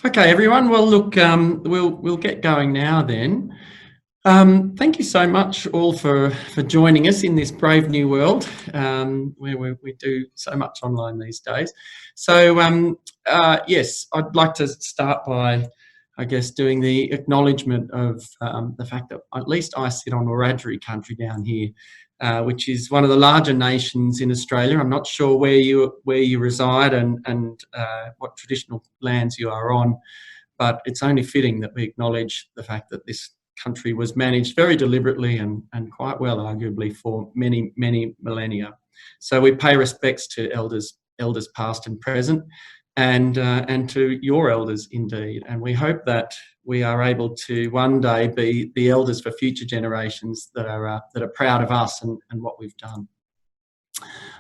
Okay, everyone. Well, look, we'll get going now then. Thank you so much all for joining us in this brave new world where we do so much online these days. So yes, I'd like to start by, I guess, doing the acknowledgement of the fact that at least I sit on Wiradjuri country down here, which is one of the larger nations in Australia. I'm not sure where you reside and what traditional lands you are on, but it's only fitting that we acknowledge the fact that this country was managed very deliberately and quite well, arguably, for many millennia. So we pay respects to elders past and present, and to your elders indeed. And we hope that we are able to one day be the elders for future generations that are proud of us and what we've done.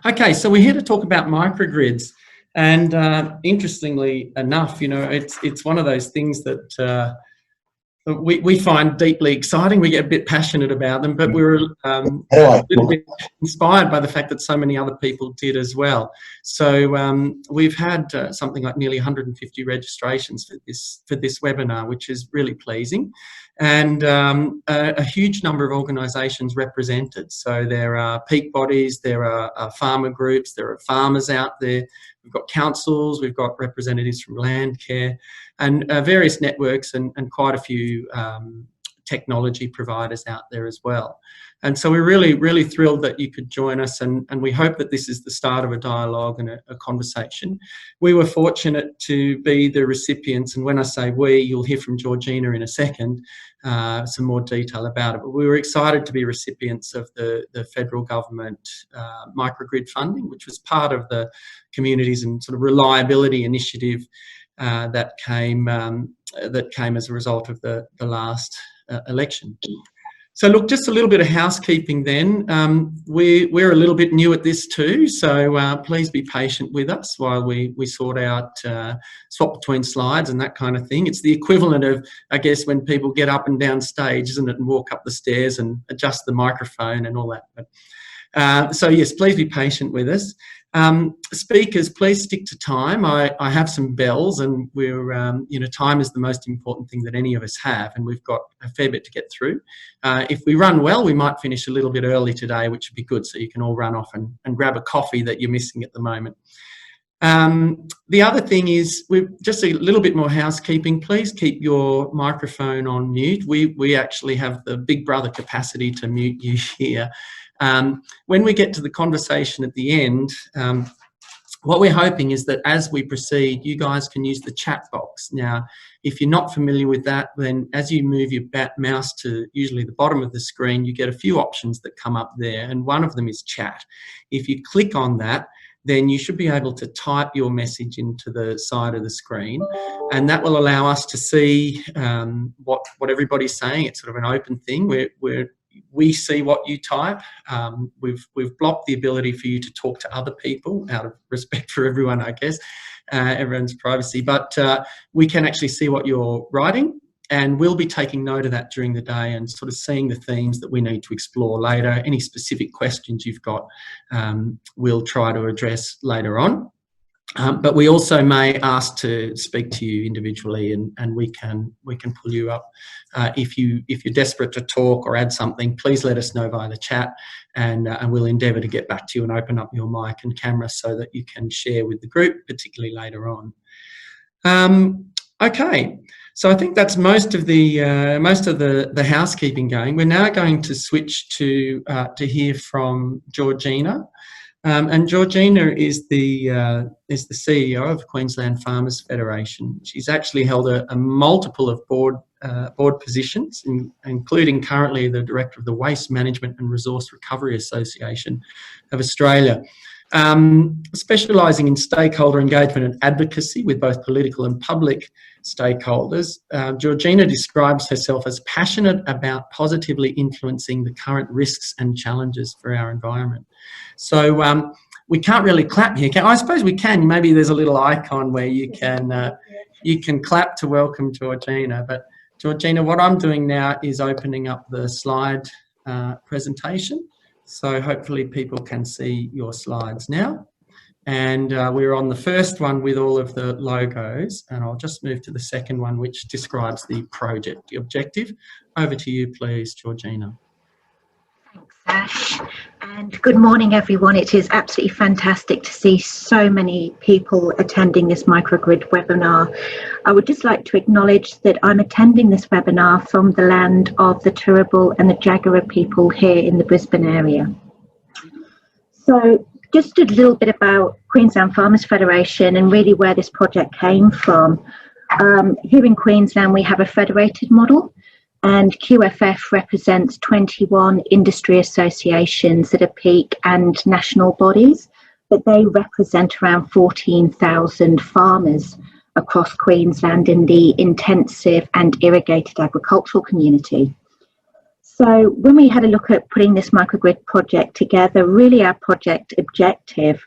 Okay, so we're here to talk about microgrids, and interestingly enough, you know, it's one of those things that we find deeply exciting. We get a bit passionate about them, but we were a little bit inspired by the fact that so many other people did as well. So we've had something like nearly 150 registrations for this webinar, which is really pleasing, and a huge number of organisations represented. So there are peak bodies, there are farmer groups, there are farmers out there. We've got councils, we've got representatives from Landcare, and various networks and quite a few technology providers out there as well. And so we're really thrilled that you could join us, and we hope that this is the start of a dialogue and a conversation. We were fortunate to be the recipients, and when I say we, you'll hear from Georgina in a second, some more detail about it, but we were excited to be recipients of the federal government microgrid funding, which was part of the communities and sort of reliability initiative that came as a result of the last election. So look, just a little bit of housekeeping then. We're a little bit new at this too, so please be patient with us while we sort out, swap between slides and that kind of thing. It's the equivalent of, I guess, when people get up and down stage, isn't it, and walk up the stairs and adjust the microphone and all that. But, so yes, please be patient with us. Speakers, please stick to time. I have some bells, and we're, you know, time is the most important thing that any of us have, and we've got a fair bit to get through. If we run well, we might finish a little bit early today, which would be good, so you can all run off and grab a coffee that you're missing at the moment. The other thing is, just a little bit more housekeeping. Please keep your microphone on mute. We actually have the Big Brother capacity to mute you here. When we get to the conversation at the end, what we're hoping is that as we proceed, you guys can use the chat box. Now, if you're not familiar with that, then as you move your mouse to usually the bottom of the screen, you get a few options that come up there, and one of them is chat. If you click on that, then you should be able to type your message into the side of the screen, and that will allow us to see what everybody's saying. It's sort of an open thing where we see what you type. We've blocked the ability for you to talk to other people out of respect for everyone, I guess, everyone's privacy, but we can actually see what you're writing, and we'll be taking note of that during the day and sort of seeing the themes that we need to explore later. Any specific questions you've got, we'll try to address later on. But we also may ask to speak to you individually, and we can pull you up. If you're desperate to talk or add something, please let us know via the chat, and we'll endeavour to get back to you and open up your mic and camera so that you can share with the group, particularly later on. Okay, so I think that's most of the housekeeping going. We're now going to switch to hear from Georgina. And Georgina is the CEO of Queensland Farmers Federation. She's actually held a multiple of board positions, including currently the director of the Waste Management and Resource Recovery Association of Australia, specialising in stakeholder engagement and advocacy with both political and public stakeholders. Georgina describes herself as passionate about positively influencing the current risks and challenges for our environment. So we can't really clap here. I suppose we can. Maybe there's a little icon where you can clap to welcome Georgina. But Georgina, what I'm doing now is opening up the slide presentation. So hopefully people can see your slides now. And we're on the first one with all of the logos, and I'll just move to the second one, which describes the project, the objective. Over to you, please, Georgina. Thanks, Ash. And good morning, everyone. It is absolutely fantastic to see so many people attending this microgrid webinar. I would just like to acknowledge that I'm attending this webinar from the land of the Turrbal and the Jagera people here in the Brisbane area. So just a little bit about Queensland Farmers Federation and really where this project came from. Here in Queensland, we have a federated model, and QFF represents 21 industry associations that are peak and national bodies, but they represent around 14,000 farmers across Queensland in the intensive and irrigated agricultural community. So when we had a look at putting this microgrid project together, really our project objective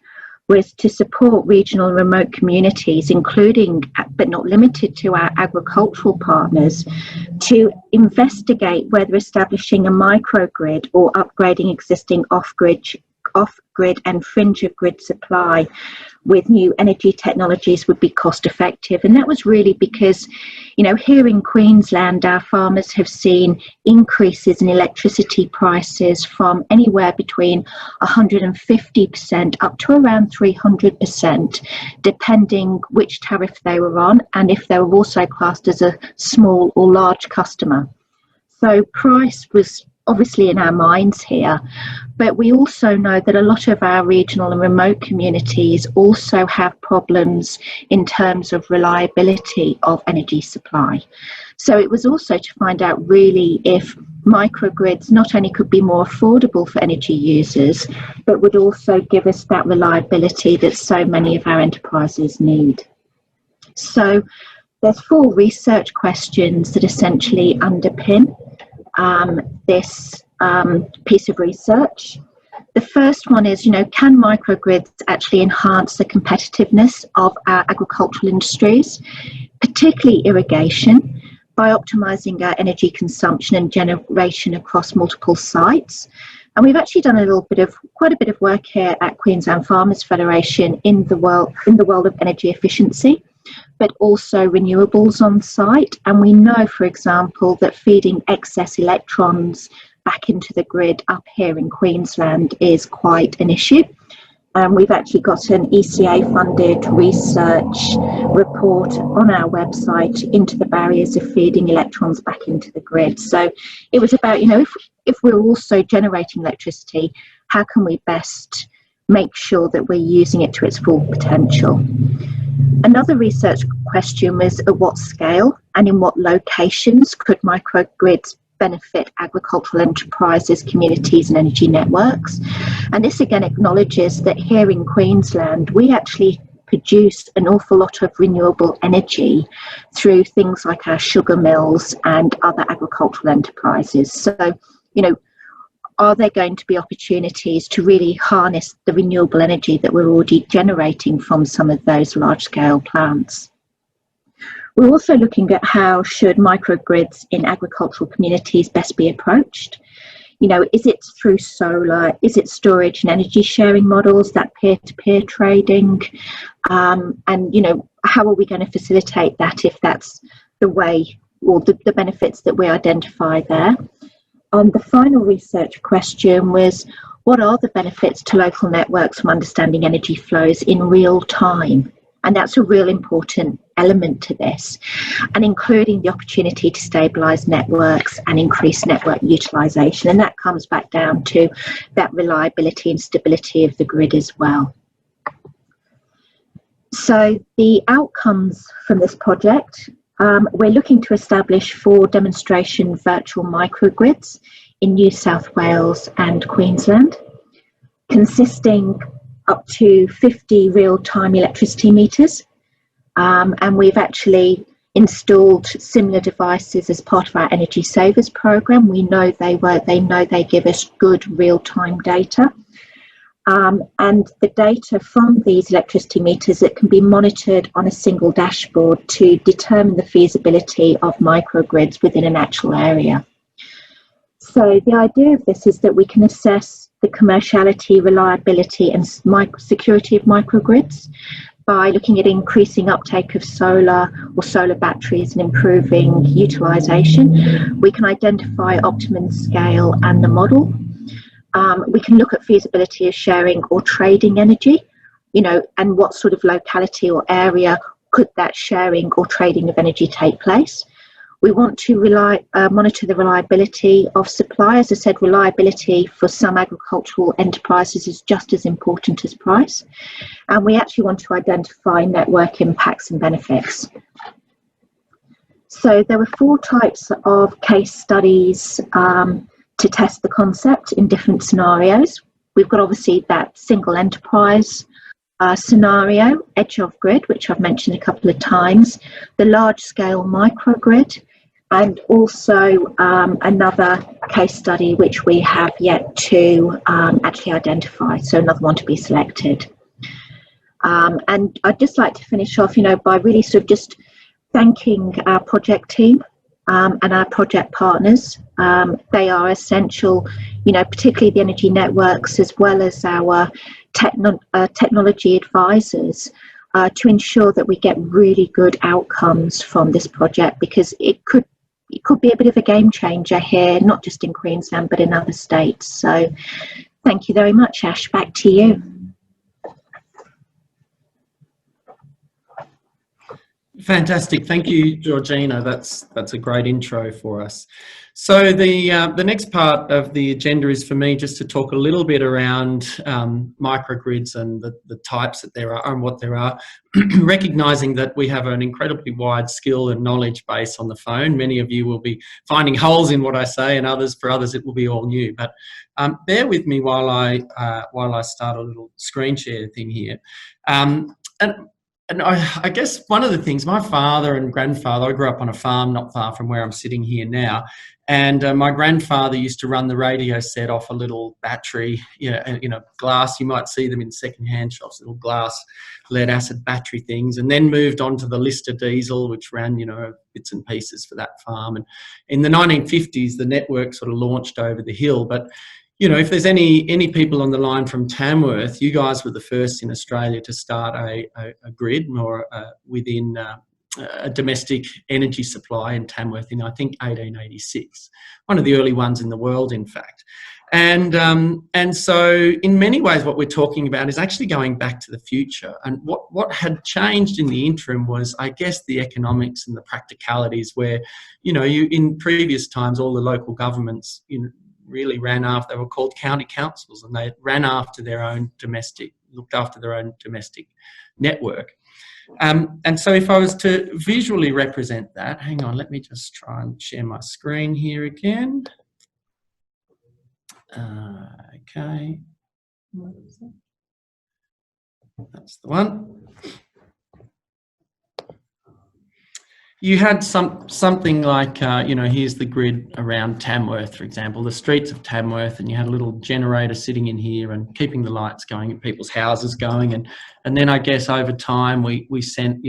was to support regional and remote communities, including but not limited to our agricultural partners, to investigate whether establishing a microgrid or upgrading existing off-grid and fringe-of-grid supply with new energy technologies would be cost effective. And that was really because, you know, here in Queensland, our farmers have seen increases in electricity prices from anywhere between 150% up to around 300%, depending which tariff they were on and if they were also classed as a small or large customer. So price was obviously in our minds here, but we also know that a lot of our regional and remote communities also have problems in terms of reliability of energy supply. So it was also to find out really if microgrids not only could be more affordable for energy users, but would also give us that reliability that so many of our enterprises need. So there's 4 research questions that essentially underpin this piece of research. The first one is, you know, can microgrids actually enhance the competitiveness of our agricultural industries, particularly irrigation, by optimising our energy consumption and generation across multiple sites? And we've actually done quite a bit of work here at Queensland Farmers Federation in the world of energy efficiency, but also renewables on site. And we know, for example, that feeding excess electrons back into the grid up here in Queensland is quite an issue. We've actually got an ECA-funded research report on our website into the barriers of feeding electrons back into the grid. So it was about, you know, if we're also generating electricity, how can we best make sure that we're using it to its full potential? Another research question was at what scale and in what locations could microgrids benefit agricultural enterprises, communities and energy networks? And this again acknowledges that here in Queensland we actually produce an awful lot of renewable energy through things like our sugar mills and other agricultural enterprises. So, you know, are there going to be opportunities to really harness the renewable energy that we're already generating from some of those large-scale plants? We're also looking at how should microgrids in agricultural communities best be approached. You know, is it through solar? Is it storage and energy sharing models, that peer-to-peer trading? And, you know, how are we going to facilitate that if that's the way or the benefits that we identify there? And the final research question was, what are the benefits to local networks from understanding energy flows in real time? And that's a real important element to this, and including the opportunity to stabilise networks and increase network utilisation. And that comes back down to that reliability and stability of the grid as well. So the outcomes from this project, we're looking to establish 4 demonstration virtual microgrids in New South Wales and Queensland, consisting up to 50 real-time electricity meters. And we've actually installed similar devices as part of our Energy Savers program. We know they give us good real-time data. And the data from these electricity meters that can be monitored on a single dashboard to determine the feasibility of microgrids within an actual area. So the idea of this is that we can assess the commerciality, reliability and security of microgrids by looking at increasing uptake of solar or solar batteries and improving utilisation. We can identify optimum scale and the model. We can look at feasibility of sharing or trading energy, and what sort of locality or area could that sharing or trading of energy take place. We want to monitor the reliability of supply. As I said, reliability for some agricultural enterprises is just as important as price. And we actually want to identify network impacts and benefits. So there were 4 types of case studies to test the concept in different scenarios. We've got obviously that single enterprise scenario, edge of grid, which I've mentioned a couple of times, the large scale microgrid, and also another case study which we have yet to actually identify, so another one to be selected. And I'd just like to finish off, by really sort of just thanking our project team and our project partners. They are essential, particularly the energy networks as well as our technology advisors, to ensure that we get really good outcomes from this project, because it could be a bit of a game changer here, not just in Queensland but in other states. So thank you very much, Ash. Back to you. Fantastic, thank you, Georgina. That's a great intro for us. So the next part of the agenda is for me just to talk a little bit around microgrids and the types that there are and what there are, recognising that we have an incredibly wide skill and knowledge base on the phone. Many of you will be finding holes in what I say, and for others it will be all new. But bear with me while I start a little screen share thing here. And I guess one of the things, my father and grandfather, I grew up on a farm not far from where I'm sitting here now, and my grandfather used to run the radio set off a little battery, glass. You might see them in second-hand shops, little glass lead acid battery things, and then moved on to the Lister diesel, which ran, bits and pieces for that farm. And in the 1950s, the network sort of launched over the hill. But if there's any people on the line from Tamworth, you guys were the first in Australia to start a grid or within a domestic energy supply in Tamworth in, I think, 1886. One of the early ones in the world, in fact. And so in many ways what we're talking about is actually going back to the future. And what had changed in the interim was, I guess, the economics and the practicalities where, in previous times, all the local governments, really ran after, they were called county councils, and they ran after looked after their own domestic network. And so if I was to visually represent that, hang on, let me just try and share my screen here again. Okay. That's the one. You had something like, here's the grid around Tamworth, for example, the streets of Tamworth, and you had a little generator sitting in here and keeping the lights going and people's houses going. And then I guess over time we sent,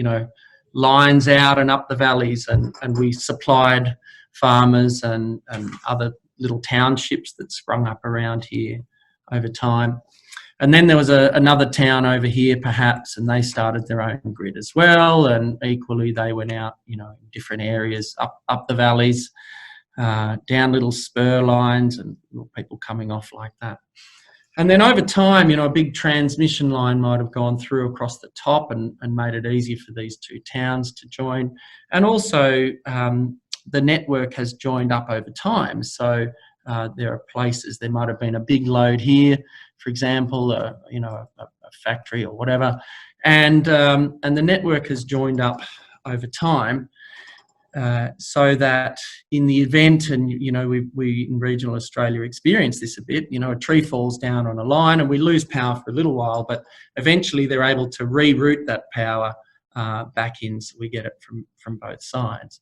lines out and up the valleys, and we supplied farmers and other little townships that sprung up around here over time. And then there was another town over here, perhaps, and they started their own grid as well. And equally, they went out, in different areas, up the valleys, down little spur lines, and little people coming off like that. And then over time, a big transmission line might have gone through across the top and made it easier for these two towns to join. And also, the network has joined up over time. So there are places, there might have been a big load here, for example, a factory or whatever, and the network has joined up over time, so that in the event, and we in regional Australia experience this a bit, a tree falls down on a line and we lose power for a little while, but eventually they're able to reroute that power back in, so we get it from both sides.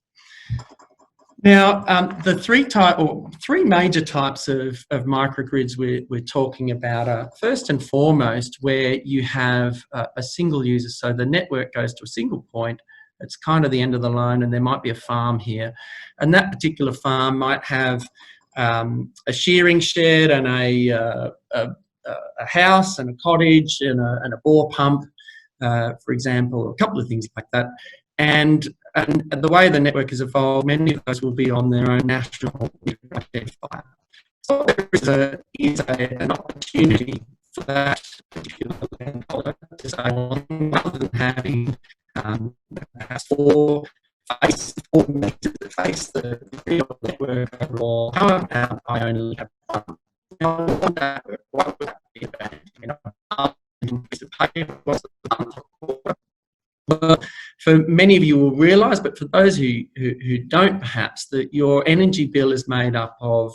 Now, the three major types of microgrids we're talking about are, first and foremost, where you have a single user. So the network goes to a single point. It's kind of the end of the line, and there might be a farm here. And that particular farm might have a shearing shed and a house and a cottage and a bore pump, for example, a couple of things like that. And the way the network has evolved, many of those will be on their own national identifier. So there is an opportunity for that particular landholder to say, well, rather than having perhaps four meters that face the grid network overall, how about I only have one? Now, what would that be about? You know, what's the month or quarter? Well, for many of you will realise, but for those who don't perhaps, that your energy bill is made up of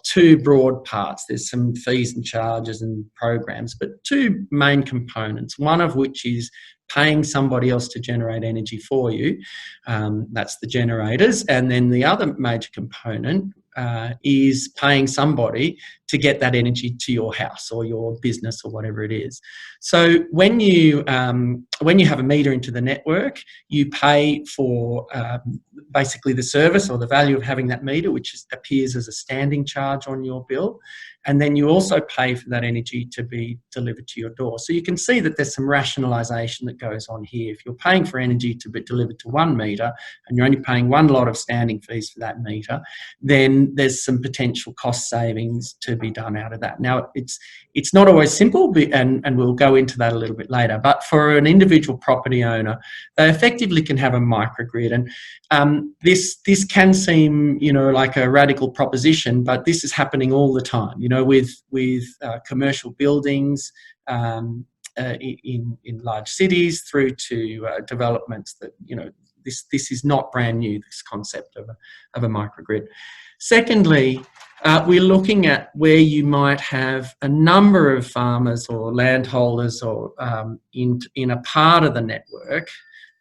two broad parts. There's some fees and charges and programs, but two main components, one of which is paying somebody else to generate energy for you. That's the generators. And then the other major component is paying somebody to get that energy to your house or your business or whatever it is. So when you have a meter into the network, you pay for basically the service or the value of having that meter, which appears as a standing charge on your bill. And then you also pay for that energy to be delivered to your door. So you can see that there's some rationalisation that goes on here. If you're paying for energy to be delivered to one meter and you're only paying one lot of standing fees for that meter, then there's some potential cost savings to be done out of that. Now, it's not always simple, and we'll go into that a little bit later, but for an individual property owner, they effectively can have a microgrid. And this can seem, you know, like a radical proposition, but this is happening all the time, you know, with commercial buildings in large cities through to developments that, you know, this is not brand new, this concept of a microgrid. Secondly, we're looking at where you might have a number of farmers or landholders or in a part of the network,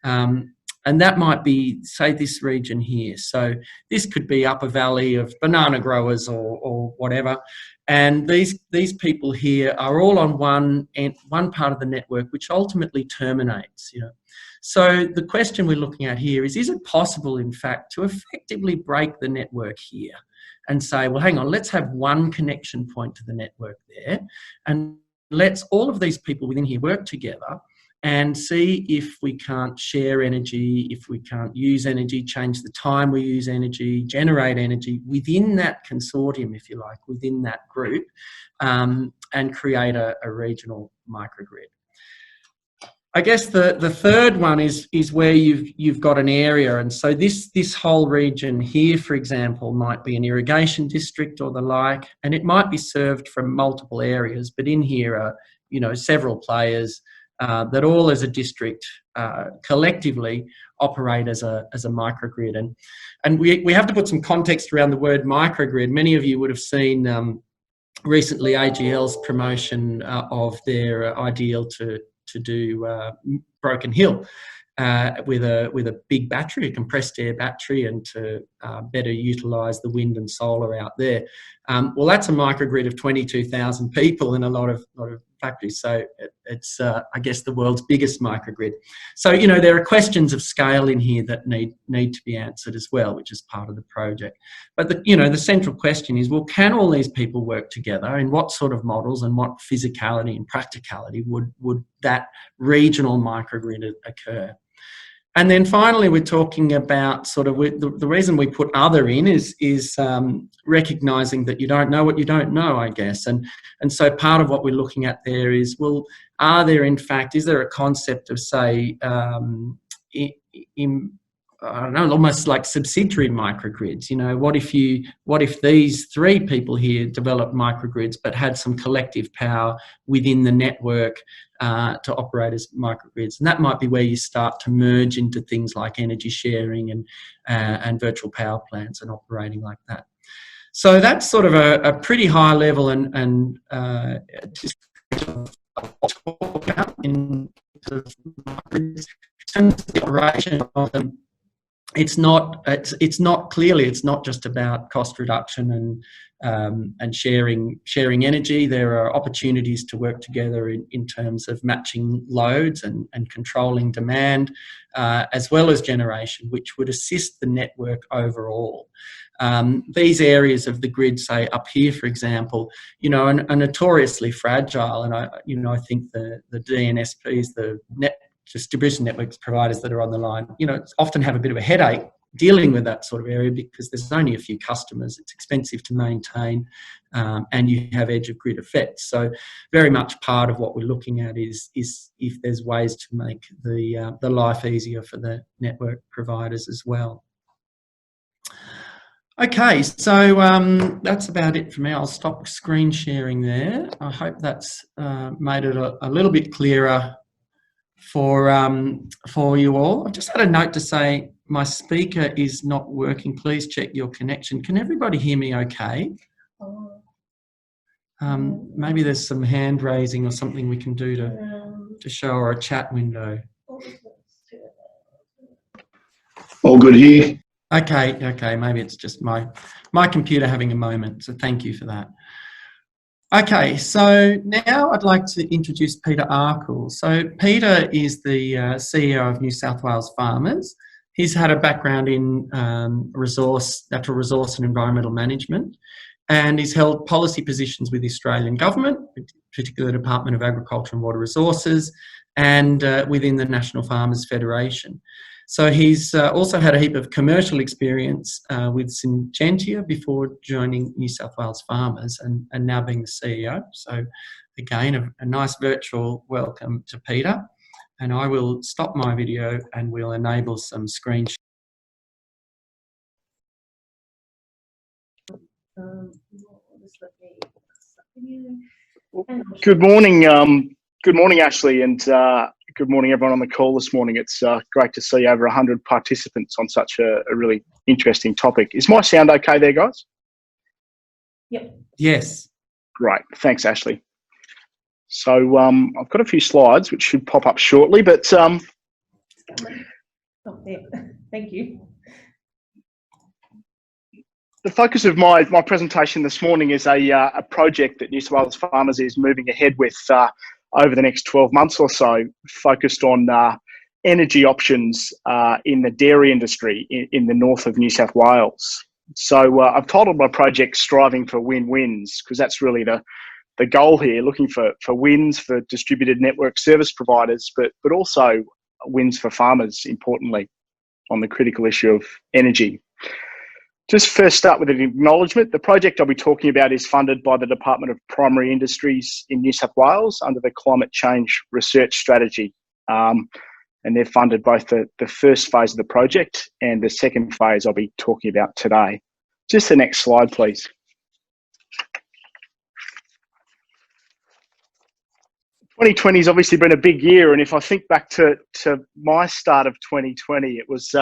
and that might be, say, this region here. So this could be up a valley of banana growers or whatever, and these people here are all on one part of the network, which ultimately terminates, you know. So the question we're looking at here is it possible, in fact, to effectively break the network here and say, well, hang on, let's have one connection point to the network there, and let's all of these people within here work together and see if we can't share energy, if we can't use energy, change the time we use energy, generate energy within that consortium, if you like, within that group, and create a regional microgrid. I guess the third one is where you've got an area, and so this whole region here, for example, might be an irrigation district or the like, and it might be served from multiple areas, but in here are, you know, several players that all as a district collectively operate as a microgrid, and we have to put some context around the word microgrid. Many of you would have seen recently AGL's promotion of their ideal to do Broken Hill with a big battery, a compressed air battery, and to better utilise the wind and solar out there. Well, that's a microgrid of 22,000 people in a lot of factories. So it's I guess the world's biggest microgrid. So, you know, there are questions of scale in here that need to be answered as well, which is part of the project. But the central question is, well, can all these people work together? In what sort of models and what physicality and practicality would that regional microgrid occur? And then finally, we're talking about sort of the reason we put other in is recognising that you don't know what you don't know, I guess. And so part of what we're looking at there is, well, is there a concept of, say, I don't know, almost like subsidiary microgrids? You know, what if these three people here developed microgrids but had some collective power within the network to operate as microgrids? And that might be where you start to merge into things like energy sharing and virtual power plants and operating like that. So that's sort of a pretty high level and in sort of microgrids. In terms of the operation of them, it's not just about cost reduction and sharing energy. There are opportunities to work together in terms of matching loads and controlling demand, as well as generation, which would assist the network overall. these areas of the grid, say up here, for example, you know, are notoriously fragile. And I think the DNSPs, the distribution networks providers that are on the line, you know, often have a bit of a headache dealing with that sort of area because there's only a few customers, it's expensive to maintain, and you have edge of grid effects. So very much part of what we're looking at is if there's ways to make the life easier for the network providers as well. Okay, so that's about it for me. I'll stop screen sharing there. I hope that's made it a little bit clearer for you all. I've just had a note to say my speaker is not working. Please check your connection. Can everybody hear me okay? Maybe there's some hand raising or something we can do to show, or a chat window. All good here. Okay, maybe it's just my computer having a moment, so thank you for that. Okay, so now I'd like to introduce Peter Arkle. So Peter is the CEO of New South Wales Farmers. He's had a background in natural resource and environmental management, and he's held policy positions with the Australian Government, particularly the Department of Agriculture and Water Resources, and within the National Farmers Federation. So he's also had a heap of commercial experience with Syngenta before joining New South Wales Farmers and now being the CEO. So again, a nice virtual welcome to Peter. And I will stop my video and we'll enable some screen sharing. Good morning. Good morning, Ashley, and good morning, everyone on the call this morning. It's great to see over 100 participants on such a really interesting topic. Is my sound okay there, guys? Yep. Yes. Great. Thanks, Ashley. So I've got a few slides which should pop up shortly, but Stop there. Thank you. The focus of my presentation this morning is a project that New South Wales Farmers is moving ahead with over the next 12 months or so, focused on energy options in the dairy industry in the north of New South Wales. So I've titled my project Striving for Win-Wins, because that's really the goal here, looking for wins for distributed network service providers, but also wins for farmers, importantly, on the critical issue of energy. Just first start with an acknowledgement. The project I'll be talking about is funded by the Department of Primary Industries in New South Wales under the Climate Change Research Strategy. And they've funded both the first phase of the project and the second phase I'll be talking about today. Just the next slide, please. 2020 has obviously been a big year, and if I think back to my start of 2020, it was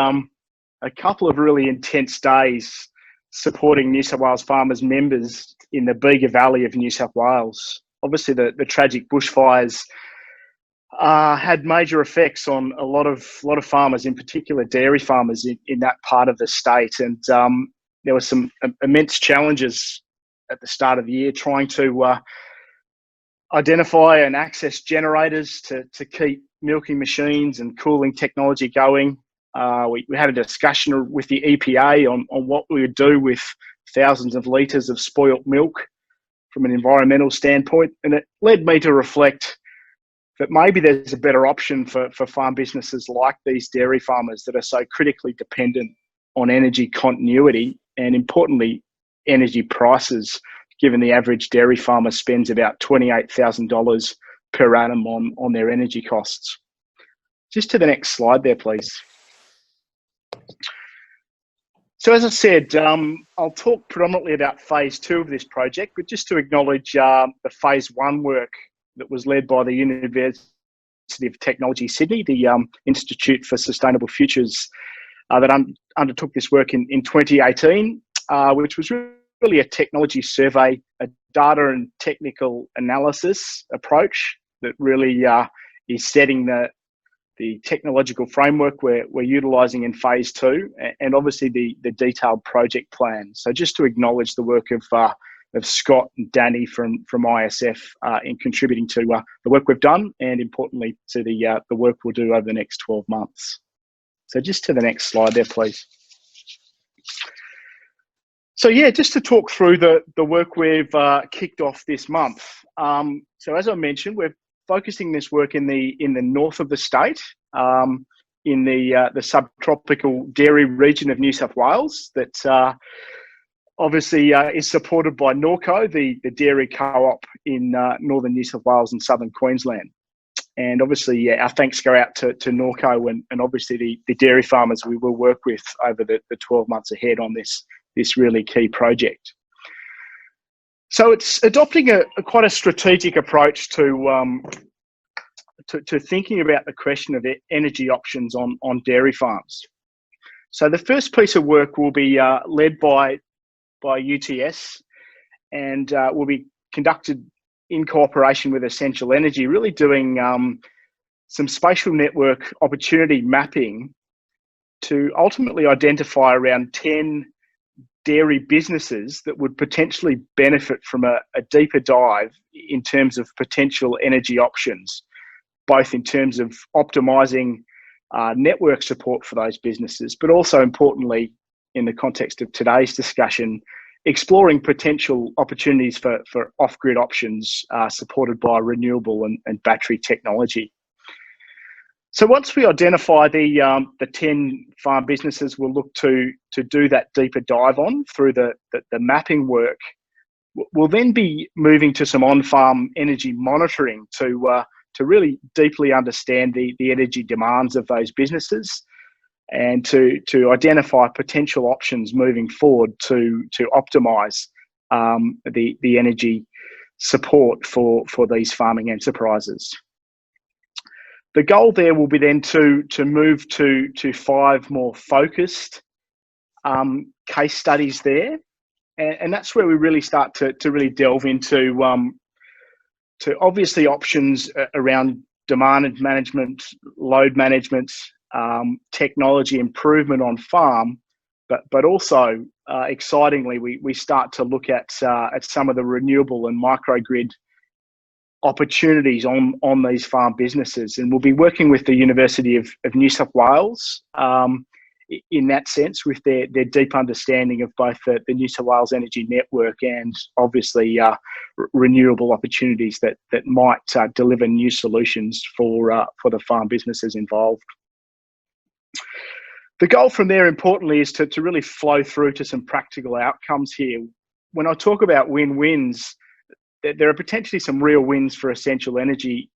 a couple of really intense days supporting New South Wales farmers members in the Bega Valley of New South Wales. Obviously, the tragic bushfires had major effects on a lot of farmers, in particular dairy farmers in that part of the state, and there were some immense challenges at the start of the year trying to identify and access generators to keep milking machines and cooling technology going. We had a discussion with the EPA on what we would do with thousands of litres of spoilt milk from an environmental standpoint, and it led me to reflect that maybe there's a better option for farm businesses like these dairy farmers that are so critically dependent on energy continuity and, importantly, energy prices, given the average dairy farmer spends about $28,000 per annum on their energy costs. Just to the next slide there, please. So as I said, I'll talk predominantly about phase 2 of this project, but just to acknowledge the phase 1 work that was led by the University of Technology Sydney, the Institute for Sustainable Futures, that undertook this work in 2018, which was really a technology survey, a data and technical analysis approach that really is setting the technological framework we're utilising in phase 2, and obviously the detailed project plan. So just to acknowledge the work of Scott and Danny from ISF in contributing to the work we've done, and importantly to the work we'll do over the next 12 months. So just to the next slide there, please. So yeah, just to talk through the work we've kicked off this month. So as I mentioned, we're focusing this work in the north of the state, in the subtropical dairy region of New South Wales. That obviously is supported by Norco, the dairy co-op in northern New South Wales and southern Queensland. And obviously, yeah, our thanks go out to Norco and obviously the dairy farmers we will work with over the 12 months ahead on this really key project. So it's adopting quite a strategic approach to thinking about the question of energy options on dairy farms. So the first piece of work will be led by UTS and will be conducted in cooperation with Essential Energy, really doing some spatial network opportunity mapping to ultimately identify around 10 dairy businesses that would potentially benefit from a deeper dive in terms of potential energy options, both in terms of optimising network support for those businesses, but also importantly, in the context of today's discussion, exploring potential opportunities for off-grid options supported by renewable and battery technology. So once we identify the 10 farm businesses, we'll look to do that deeper dive on through the mapping work. We'll then be moving to some on-farm energy monitoring to really deeply understand the energy demands of those businesses and to identify potential options moving forward to optimise the energy support for these farming enterprises. The goal there will be then to move to 5 more focused case studies there, and that's where we really start to really delve into to obviously options around demand management, load management, technology improvement on farm, but also excitingly we start to look at some of the renewable and microgrid opportunities on these farm businesses, and we'll be working with the University of New South Wales in that sense with their deep understanding of both the New South Wales energy network and obviously renewable opportunities that might deliver new solutions for the farm businesses involved. The goal from there, importantly, is to really flow through to some practical outcomes here. When I talk about win-wins, there are potentially some real wins for Essential Energy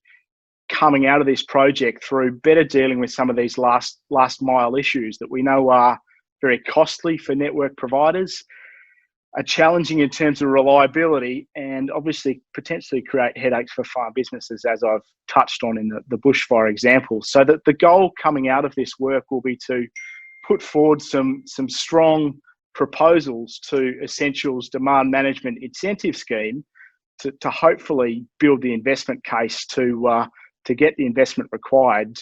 coming out of this project through better dealing with some of these last mile issues that we know are very costly for network providers, are challenging in terms of reliability, and obviously potentially create headaches for farm businesses, as I've touched on in the bushfire example. So that the goal coming out of this work will be to put forward some strong proposals to Essential's demand management incentive scheme to hopefully build the investment case to get the investment required,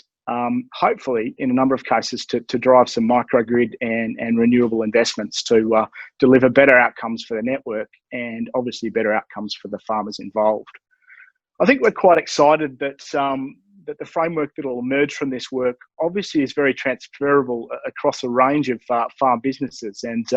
hopefully in a number of cases to drive some microgrid and renewable investments to deliver better outcomes for the network and obviously better outcomes for the farmers involved. I think we're quite excited that the framework that will emerge from this work obviously is very transferable across a range of farm businesses, and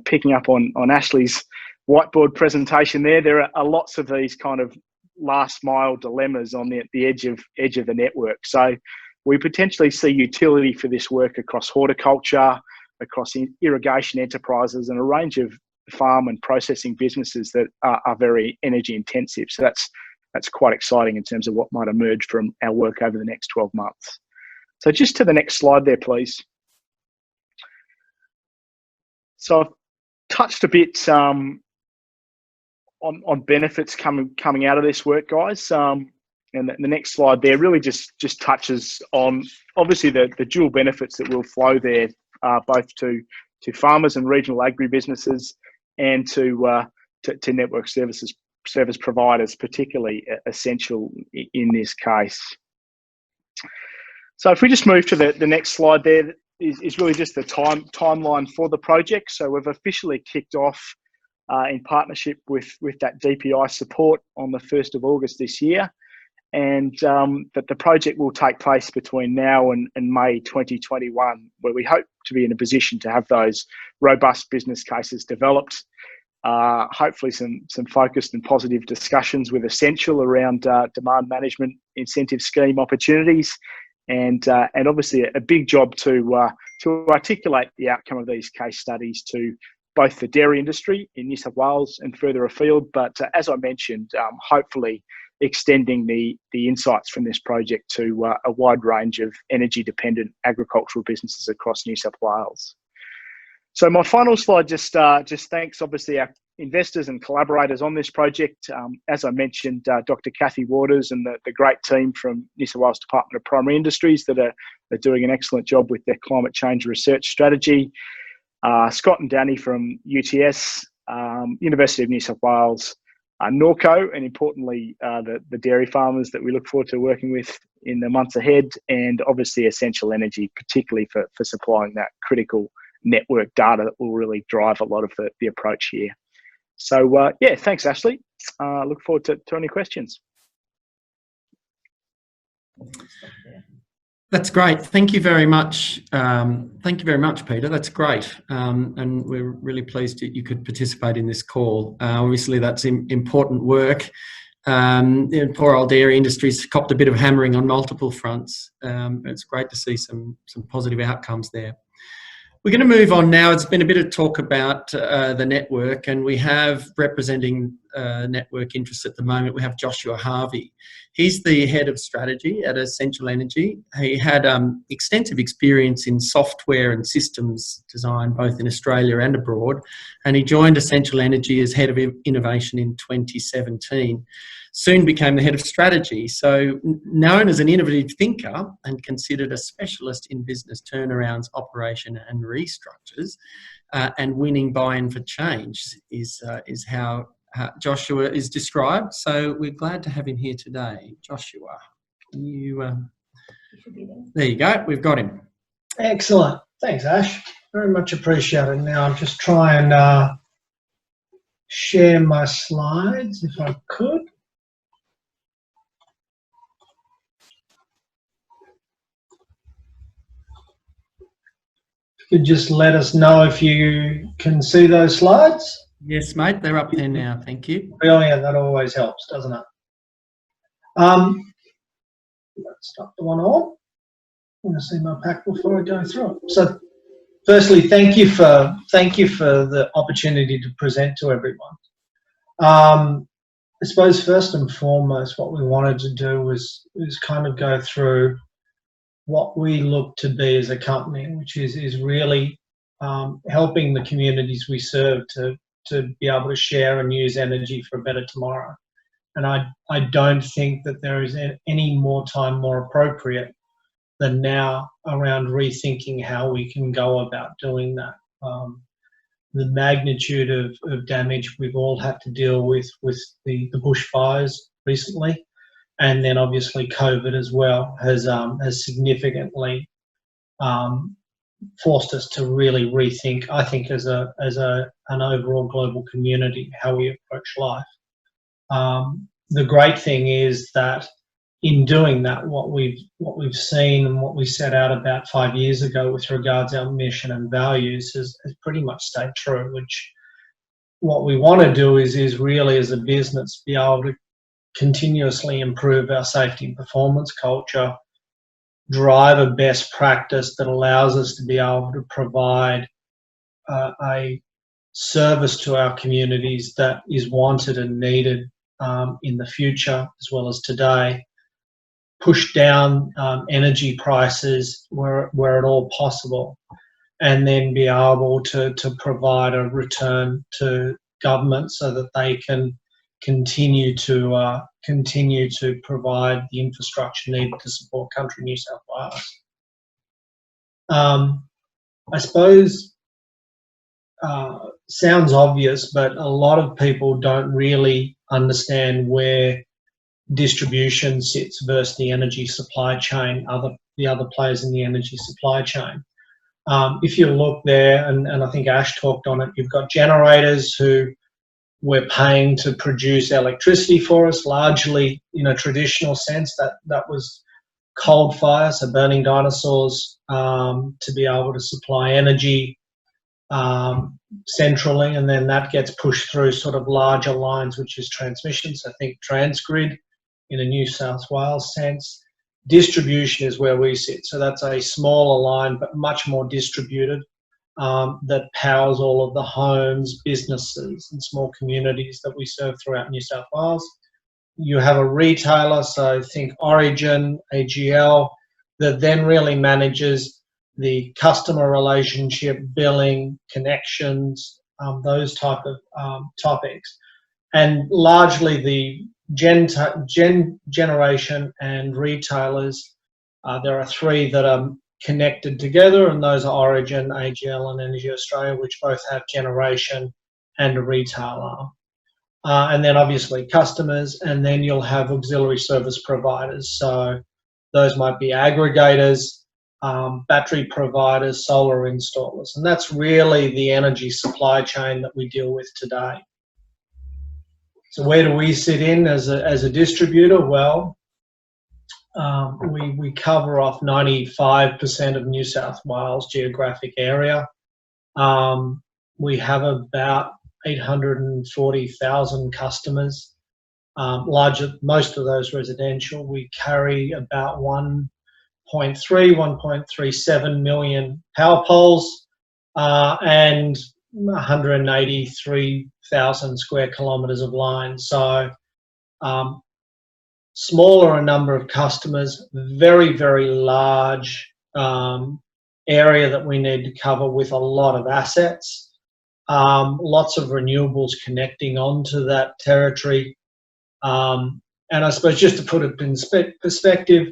picking up on Ashley's whiteboard presentation there are lots of these kind of last mile dilemmas on the edge of the network. So we potentially see utility for this work across horticulture, across irrigation enterprises, and a range of farm and processing businesses that are very energy intensive. So that's quite exciting in terms of what might emerge from our work over the next 12 months. So just to the next slide there, please. So I've touched a bit on benefits coming out of this work, guys. And the next slide there really just touches on obviously the dual benefits that will flow there, both to farmers and regional agribusinesses and to network service providers, particularly Essential in this case. So if we just move to the next slide there, is really just the timeline for the project. So we've officially kicked off in partnership with that DPI support on the 1st of August this year. and that the project will take place between now and May 2021, where we hope to be in a position to have those robust business cases developed. Hopefully some focused and positive discussions with Essential around demand management incentive scheme opportunities, and obviously a big job to articulate the outcome of these case studies to both the dairy industry in New South Wales and further afield, but as I mentioned, hopefully extending the insights from this project to a wide range of energy-dependent agricultural businesses across New South Wales. So my final slide just thanks obviously our investors and collaborators on this project. As I mentioned, Dr. Kathy Waters and the great team from New South Wales Department of Primary Industries that are doing an excellent job with their climate change research strategy. Scott and Danny from UTS, University of New South Wales, Norco, and importantly the dairy farmers that we look forward to working with in the months ahead, and obviously Essential Energy, particularly for supplying that critical network data that will really drive a lot of the approach here. So yeah, thanks Ashley. Look forward to any questions. That's great. Thank you very much. Thank you very much, Peter. That's great. And we're really pleased that you could participate in this call. Obviously, that's important work. Poor old dairy industry's copped a bit of hammering on multiple fronts. It's great to see some positive outcomes there. We're going to move on now. It's been a bit of talk about the network, and we have representing network interests at the moment. We have Joshua Harvey. He's the head of strategy at Essential Energy. He had extensive experience in software and systems design, both in Australia and abroad, and he joined Essential Energy as head of innovation in 2017. Soon became the head of strategy, so known as an innovative thinker and considered a specialist in business turnarounds, operation and restructures, and winning buy-in for change is how Joshua is described. So we're glad to have him here today. Joshua, can you... there you go, we've got him. Excellent. Thanks, Ash. Very much appreciated. Now I'll just try and share my slides if I could. Could just let us know if you can see those slides. Yes, mate, they're up there now. Thank you. Brilliant. That always helps, doesn't it? Let's stop the one on. I want to see my pack before I go through it. So, firstly, thank you for the opportunity to present to everyone. I suppose first and foremost, what we wanted to do was kind of go through what we look to be as a company, which is really helping the communities we serve to be able to share and use energy for a better tomorrow. And I don't think that there is any more time more appropriate than now around rethinking how we can go about doing that. The magnitude of damage we've all had to deal with the bushfires recently, and then obviously COVID as well has significantly forced us to really rethink, I think, as an overall global community, how we approach life. The great thing is that in doing that, what we've seen and what we set out about 5 years ago with regards our mission and values has pretty much stayed true. Which what we want to do is really, as a business, be able to continuously improve our safety and performance culture, drive a best practice that allows us to be able to provide a service to our communities that is wanted and needed in the future as well as today, push down energy prices where at all possible, and then be able to provide a return to government so that they can continue to provide the infrastructure needed to support country New South Wales. I suppose sounds obvious, but a lot of people don't really understand where distribution sits versus the energy supply chain, the other players in the energy supply chain. If you look there, and I think Ash talked on it, you've got generators who We're paying to produce electricity for us, largely in a traditional sense. That was coal fire, so burning dinosaurs, to be able to supply energy centrally, and then that gets pushed through sort of larger lines, which is transmission. So think Transgrid in a New South Wales sense. Distribution is where we sit. So that's a smaller line, but much more distributed, that powers all of the homes, businesses and small communities that we serve throughout New South Wales. You have a retailer, so think Origin, AGL, that then really manages the customer relationship, billing, connections, those type of topics. And largely the generation and retailers, there are three that are connected together, and those are Origin, AGL and Energy Australia, which both have generation and a retail arm. And then obviously customers, and then you'll have auxiliary service providers. So those might be aggregators, battery providers, solar installers, and that's really the energy supply chain that we deal with today. So where do we sit in as a distributor? Well, we cover off 95% of New South Wales geographic area. We have about 840,000 customers, most of those residential. We carry about 1.37 million power poles, and 183,000 square kilometres of line. So smaller a number of customers, very, very large area that we need to cover with a lot of assets. Lots of renewables connecting onto that territory. And I suppose just to put it in perspective,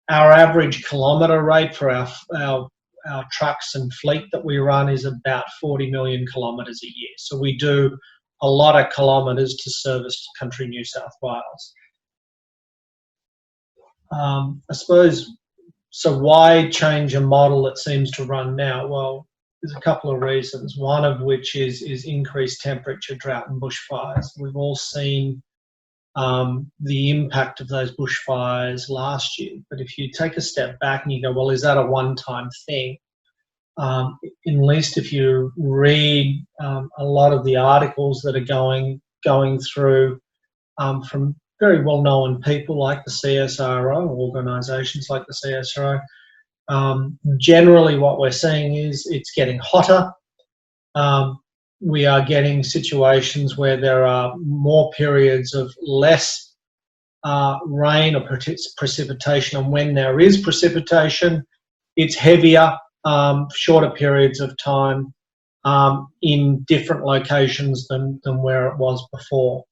our average kilometre rate for our trucks and fleet that we run is about 40 million kilometres a year. So we do a lot of kilometres to service country New South Wales. I suppose, so why change a model that seems to run now? Well, there's a couple of reasons, one of which is increased temperature, drought and bushfires. We've all seen the impact of those bushfires last year. But if you take a step back and you go, well, is that a one-time thing? At least if you read a lot of the articles that are going through from very well-known people like the CSIRO, organisations like the CSIRO, generally what we're seeing is it's getting hotter. We are getting situations where there are more periods of less rain or precipitation, and when there is precipitation, it's heavier, shorter periods of time in different locations than where it was before,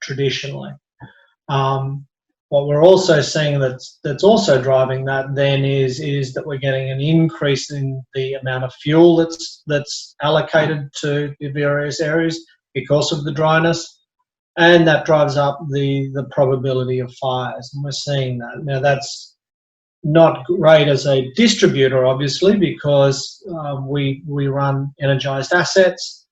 traditionally. What we're also seeing that's also driving that then is that we're getting an increase in the amount of fuel that's allocated to the various areas because of the dryness, and that drives up the probability of fires, and we're seeing that. Now that's not great as a distributor, obviously, because we run energised assets.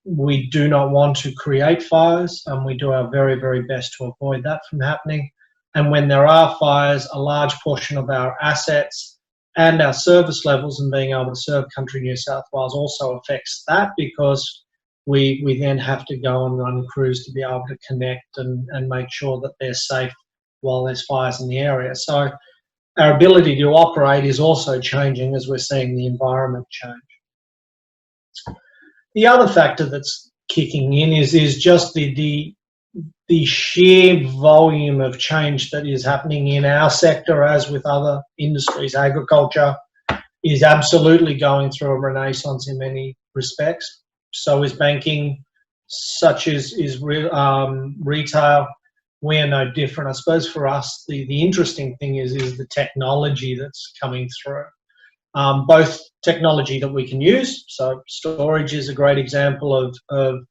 We do not want to create fires, and we do our very, very best to avoid that from happening. And when there are fires, a large portion of our assets and our service levels and being able to serve country New South Wales also affects that, because we then have to go and run crews to be able to connect and make sure that they're safe while there's fires in the area. So our ability to operate is also changing as we're seeing the environment change. The other factor that's kicking in is just the sheer volume of change that is happening in our sector, as with other industries. Agriculture is absolutely going through a renaissance in many respects. So is banking, such as is retail. We are no different. I suppose for us, the interesting thing is the technology that's coming through. Both technology that we can use, so storage is a great example of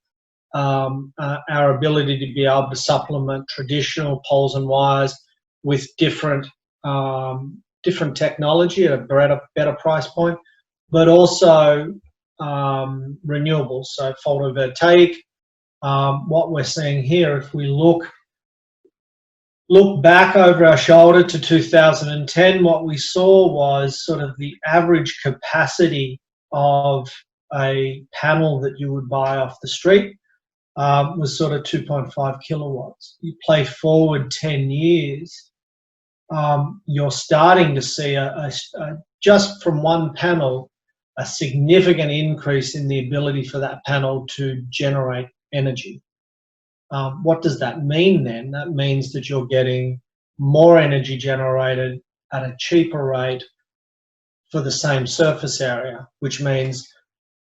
our ability to be able to supplement traditional poles and wires with different technology at a better price point, but also renewables, so photovoltaic, What we're seeing here, if we look back over our shoulder to 2010, what we saw was sort of the average capacity of a panel that you would buy off the street was sort of 2.5 kilowatts. You play forward 10 years, you're starting to see just from one panel, a significant increase in the ability for that panel to generate energy. What does that mean then? That means that you're getting more energy generated at a cheaper rate for the same surface area, which means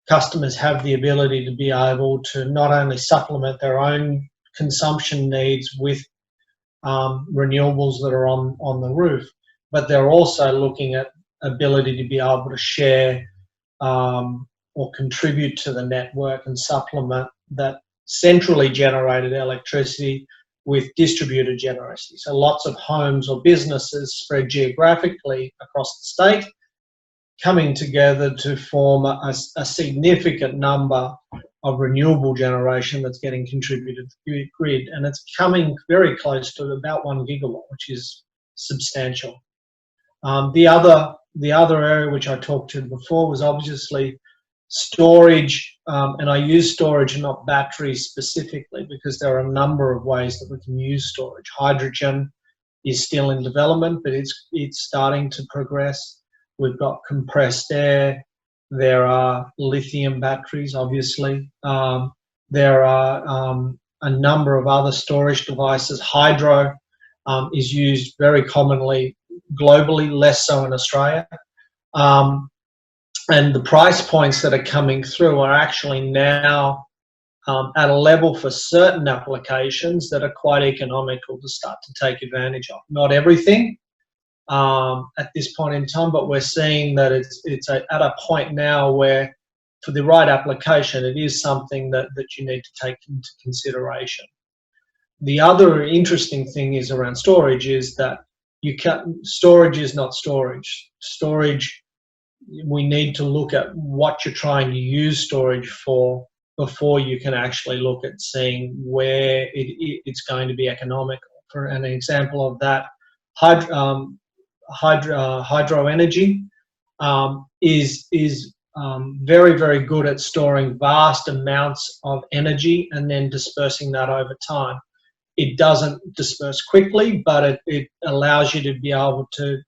customers have the ability to be able to not only supplement their own consumption needs with renewables that are on the roof, but they're also looking at ability to be able to share or contribute to the network and supplement that centrally generated electricity with distributed generosity. So lots of homes or businesses spread geographically across the state coming together to form a significant number of renewable generation that's getting contributed to the grid, and it's coming very close to about 1 gigawatt, which is substantial. The other area which I talked to before was obviously storage, and I use storage and not batteries specifically because there are a number of ways that we can use storage. Hydrogen is still in development, but it's starting to progress. We've got compressed air. There are lithium batteries, obviously. There are a number of other storage devices. Hydro is used very commonly globally, less so in Australia. And the price points that are coming through are actually now at a level for certain applications that are quite economical to start to take advantage of. Not everything at this point in time, but we're seeing that it's at a point now where for the right application, it is something that you need to take into consideration. The other interesting thing is around storage is that storage is not storage. Storage, we need to look at what you're trying to use storage for before you can actually look at seeing where it's going to be economical. For an example of that, hydro energy is very, very good at storing vast amounts of energy and then dispersing that over time. It doesn't disperse quickly, but it allows you to be able to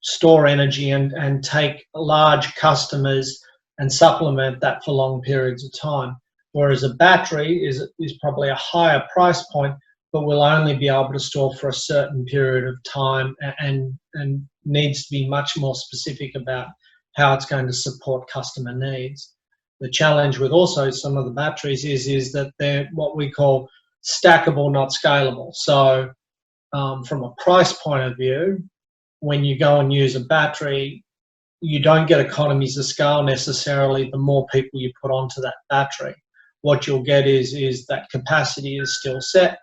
store energy and take large customers and supplement that for long periods of time. Whereas a battery is probably a higher price point, but will only be able to store for a certain period of time and needs to be much more specific about how it's going to support customer needs. The challenge with also some of the batteries is that they're what we call stackable, not scalable. So from a price point of view, when you go and use a battery, you don't get economies of scale necessarily the more people you put onto that battery. What you'll get is that capacity is still set.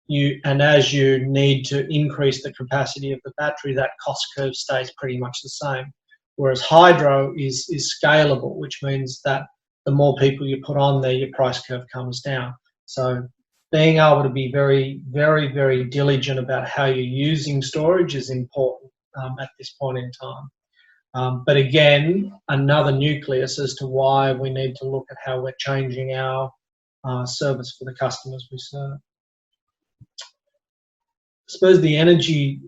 And as you need to increase the capacity of the battery, that cost curve stays pretty much the same. Whereas hydro is scalable, which means that the more people you put on there, your price curve comes down. So being able to be very, very, very diligent about how you're using storage is important at this point in time. But again, another nucleus as to why we need to look at how we're changing our service for the customers we serve. I suppose the energy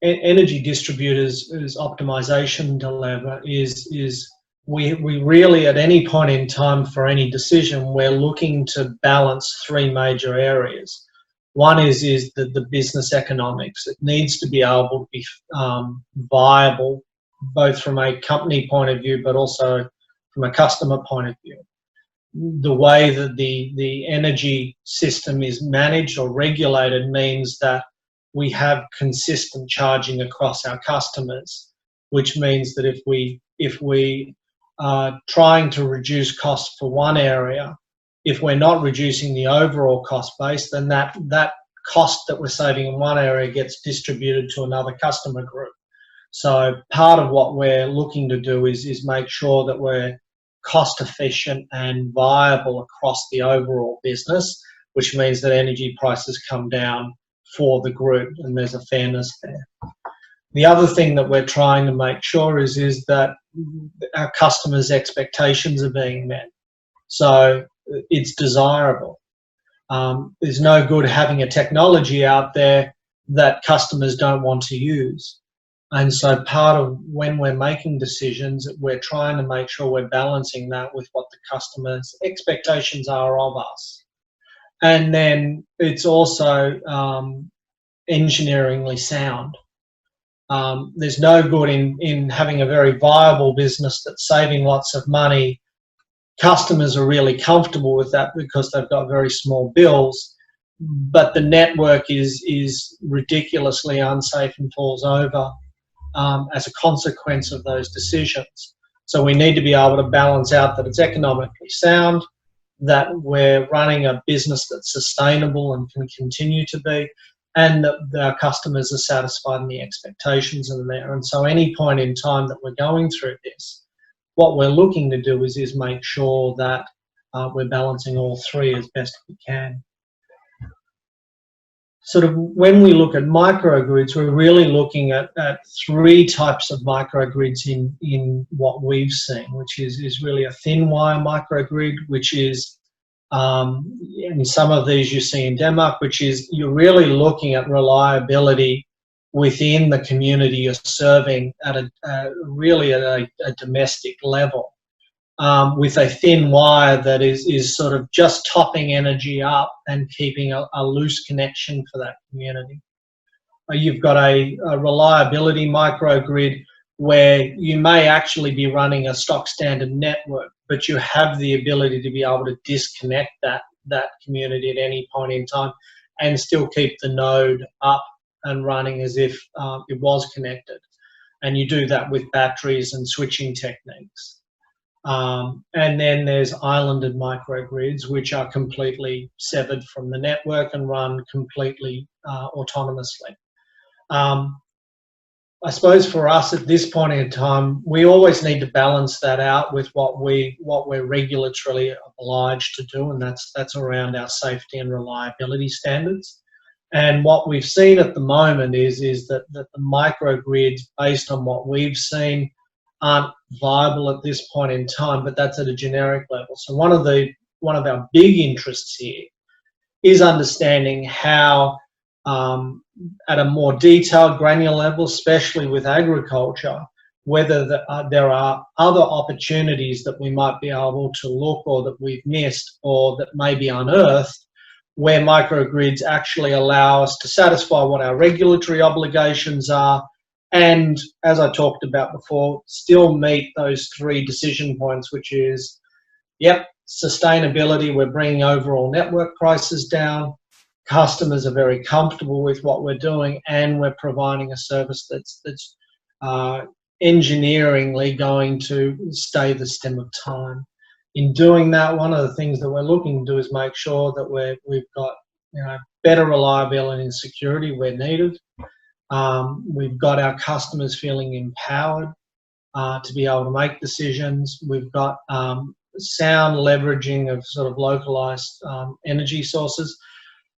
distributors' optimization dilemma is we really at any point in time for any decision we're looking to balance three major areas. One is the business economics. It needs to be able to be viable both from a company point of view but also from a customer point of view. The way that the energy system is managed or regulated means that we have consistent charging across our customers, which means that if we are trying to reduce costs for one area, if we're not reducing the overall cost base, then that cost that we're saving in one area gets distributed to another customer group. So part of what we're looking to do is make sure that we're cost efficient and viable across the overall business, which means that energy prices come down for the group and there's a fairness there. The other thing that we're trying to make sure is that our customers' expectations are being met. So it's desirable. There's no good having a technology out there that customers don't want to use. And so part of when we're making decisions, we're trying to make sure we're balancing that with what the customer's expectations are of us. And then it's also engineeringly sound. There's no good in having a very viable business that's saving lots of money. Customers are really comfortable with that because they've got very small bills, but the network is ridiculously unsafe and falls over as a consequence of those decisions. So we need to be able to balance out that it's economically sound, that we're running a business that's sustainable and can continue to be, and that our customers are satisfied and the expectations are there. And so any point in time that we're going through this, what we're looking to do is make sure that we're balancing all three as best we can. Sort of when we look at microgrids, we're really looking at three types of microgrids in what we've seen, which is really a thin wire microgrid, which is, and some of these you see in Denmark, which is you're really looking at reliability within the community you're serving at a domestic level. With a thin wire that is sort of just topping energy up and keeping a loose connection for that community. You've got a reliability microgrid where you may actually be running a stock standard network, but you have the ability to be able to disconnect that community at any point in time and still keep the node up and running as if it was connected. And you do that with batteries and switching techniques. And then there's islanded microgrids, which are completely severed from the network and run completely autonomously. I suppose for us at this point in time, we always need to balance that out with what we're regulatorily obliged to do, and that's around our safety and reliability standards. And what we've seen at the moment is that the microgrids, based on what we've seen, aren't viable at this point in time, but that's at a generic level. So one of our big interests here is understanding how, at a more detailed, granular level, especially with agriculture, whether there are other opportunities that we might be able to look or that we've missed or that may be unearthed, where microgrids actually allow us to satisfy what our regulatory obligations are, and, as I talked about before, still meet those three decision points, which is, yep, sustainability, we're bringing overall network prices down, customers are very comfortable with what we're doing, and we're providing a service that's engineeringly going to stay the stem of time. In doing that, one of the things that we're looking to do is make sure that we've got better reliability and security where needed. We've got our customers feeling empowered to be able to make decisions. We've got sound leveraging of sort of localized energy sources.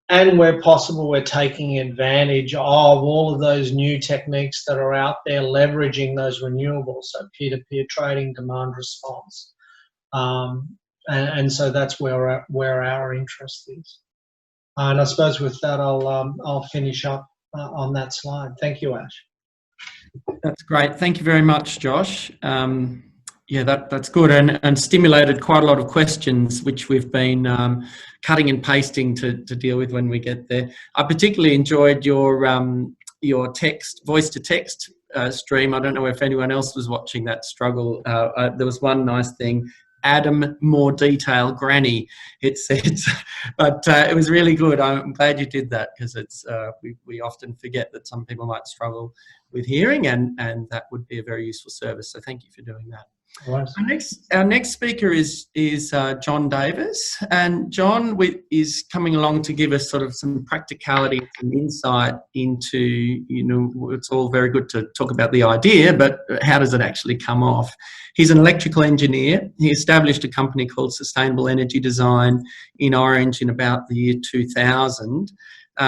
And where possible, we're taking advantage of all of those new techniques that are out there, leveraging those renewables, so peer-to-peer trading, demand response. And so that's where our interest is. And I suppose with that, I'll finish up on that slide. Thank you, Ash. That's great. Thank you very much, Josh. Yeah, that's good and stimulated quite a lot of questions, which we've been cutting and pasting to deal with when we get there. I particularly enjoyed your voice to text stream. I don't know if anyone else was watching that struggle. There was one nice thing. Adam, more detail, granny, it said, but it was really good. I'm glad you did that because it's we often forget that some people might struggle with hearing and that would be a very useful service. So thank you for doing that. Right. Our next speaker is John Davis, and John is coming along to give us sort of some practicality, some insight into, you know, it's all very good to talk about the idea, but how does it actually come off? He's an electrical engineer. He established a company called Sustainable Energy Design in Orange in about the year 2000.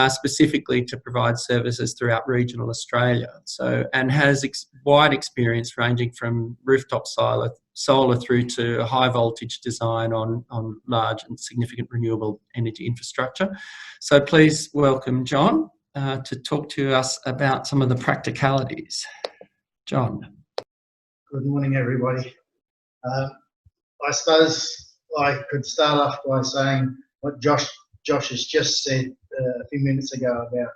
Specifically to provide services throughout regional Australia. So, and has wide experience ranging from rooftop solar through to high voltage design on large and significant renewable energy infrastructure. So please welcome John to talk to us about some of the practicalities. John. Good morning, everybody. I suppose I could start off by saying what Josh has just said a few minutes ago about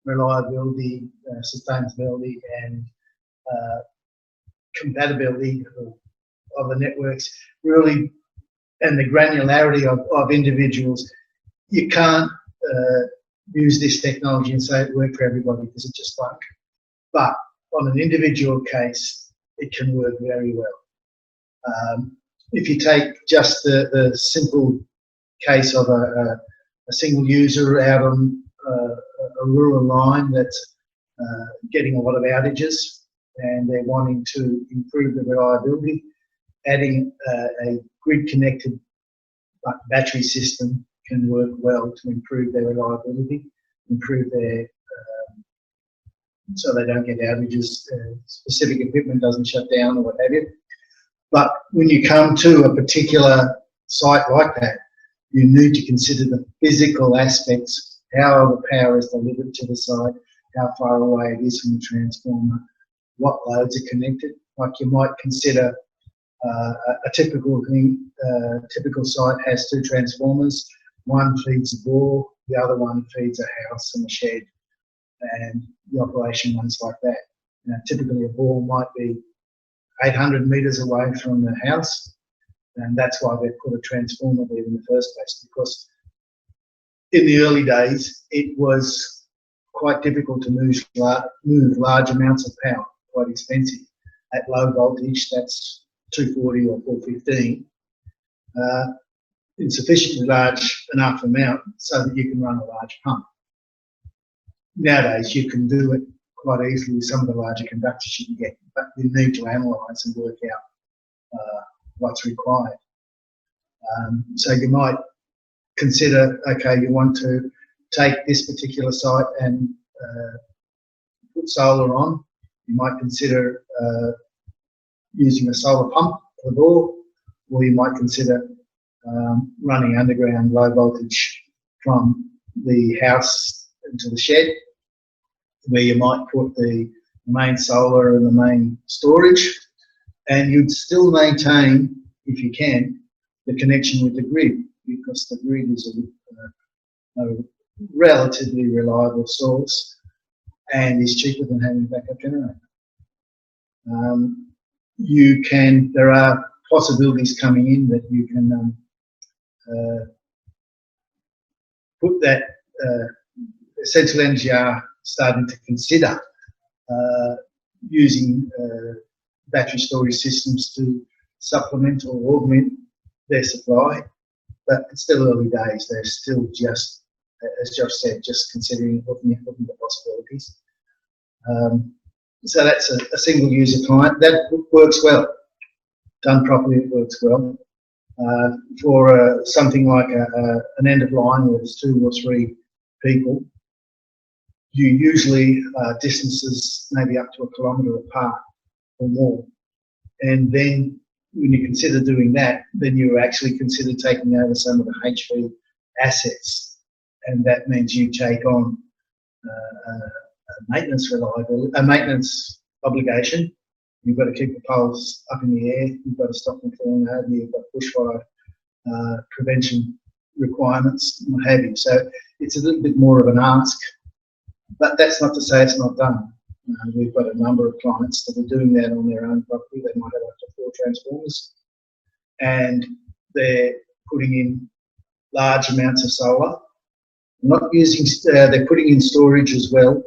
reliability, sustainability, and compatibility of the networks, really, and the granularity of individuals. You can't use this technology and say it worked for everybody because it just won't. But on an individual case, it can work very well. If you take just the simple case of a single user out on a rural line that's getting a lot of outages and they're wanting to improve the reliability, adding a grid-connected battery system can work well to improve their reliability, improve their so they don't get outages, specific equipment doesn't shut down or what have you. But when you come to a particular site like that, you need to consider the physical aspects, how the power is delivered to the site, how far away it is from the transformer, what loads are connected. Like you might consider a typical site has two transformers. One feeds a bore, the other one feeds a house and a shed, and the operation runs like that. Now, typically a bore might be 800 metres away from the house, and that's why they put a transformer there in the first place, because in the early days it was quite difficult to move large amounts of power, quite expensive. At low voltage, that's 240 or 415, in sufficiently large enough amount so that you can run a large pump. Nowadays you can do it quite easily with some of the larger conductors you can get, but you need to analyse and work out what's required. So you might consider, okay, you want to take this particular site and put solar on. You might consider using a solar pump for the bore, or you might consider running underground low voltage from the house into the shed, where you might put the main solar and the main storage, and you'd still maintain, if you can, the connection with the grid, because the grid is a relatively reliable source and is cheaper than having a backup generator. There are possibilities coming in that you can put that, Essential Energy are starting to consider using battery storage systems to supplement or augment their supply, but it's still early days. They're still just, as Josh said, just considering looking at the possibilities. So that's a single user client. That works well. Done properly, it works well. For something like an end of line where there's 2 or 3 people, you usually distances maybe up to 1 kilometre apart or more. And then when you consider doing that, then you actually consider taking over some of the HV assets. And that means you take on a maintenance obligation. You've got to keep the poles up in the air. You've got to stop them falling over. You've got bushfire prevention requirements, and what have you. So it's a little bit more of an ask, but that's not to say it's not done. We've got a number of clients that are doing that on their own property. They might have up to 4 transformers, and they're putting in large amounts of solar. Not using, they're putting in storage as well,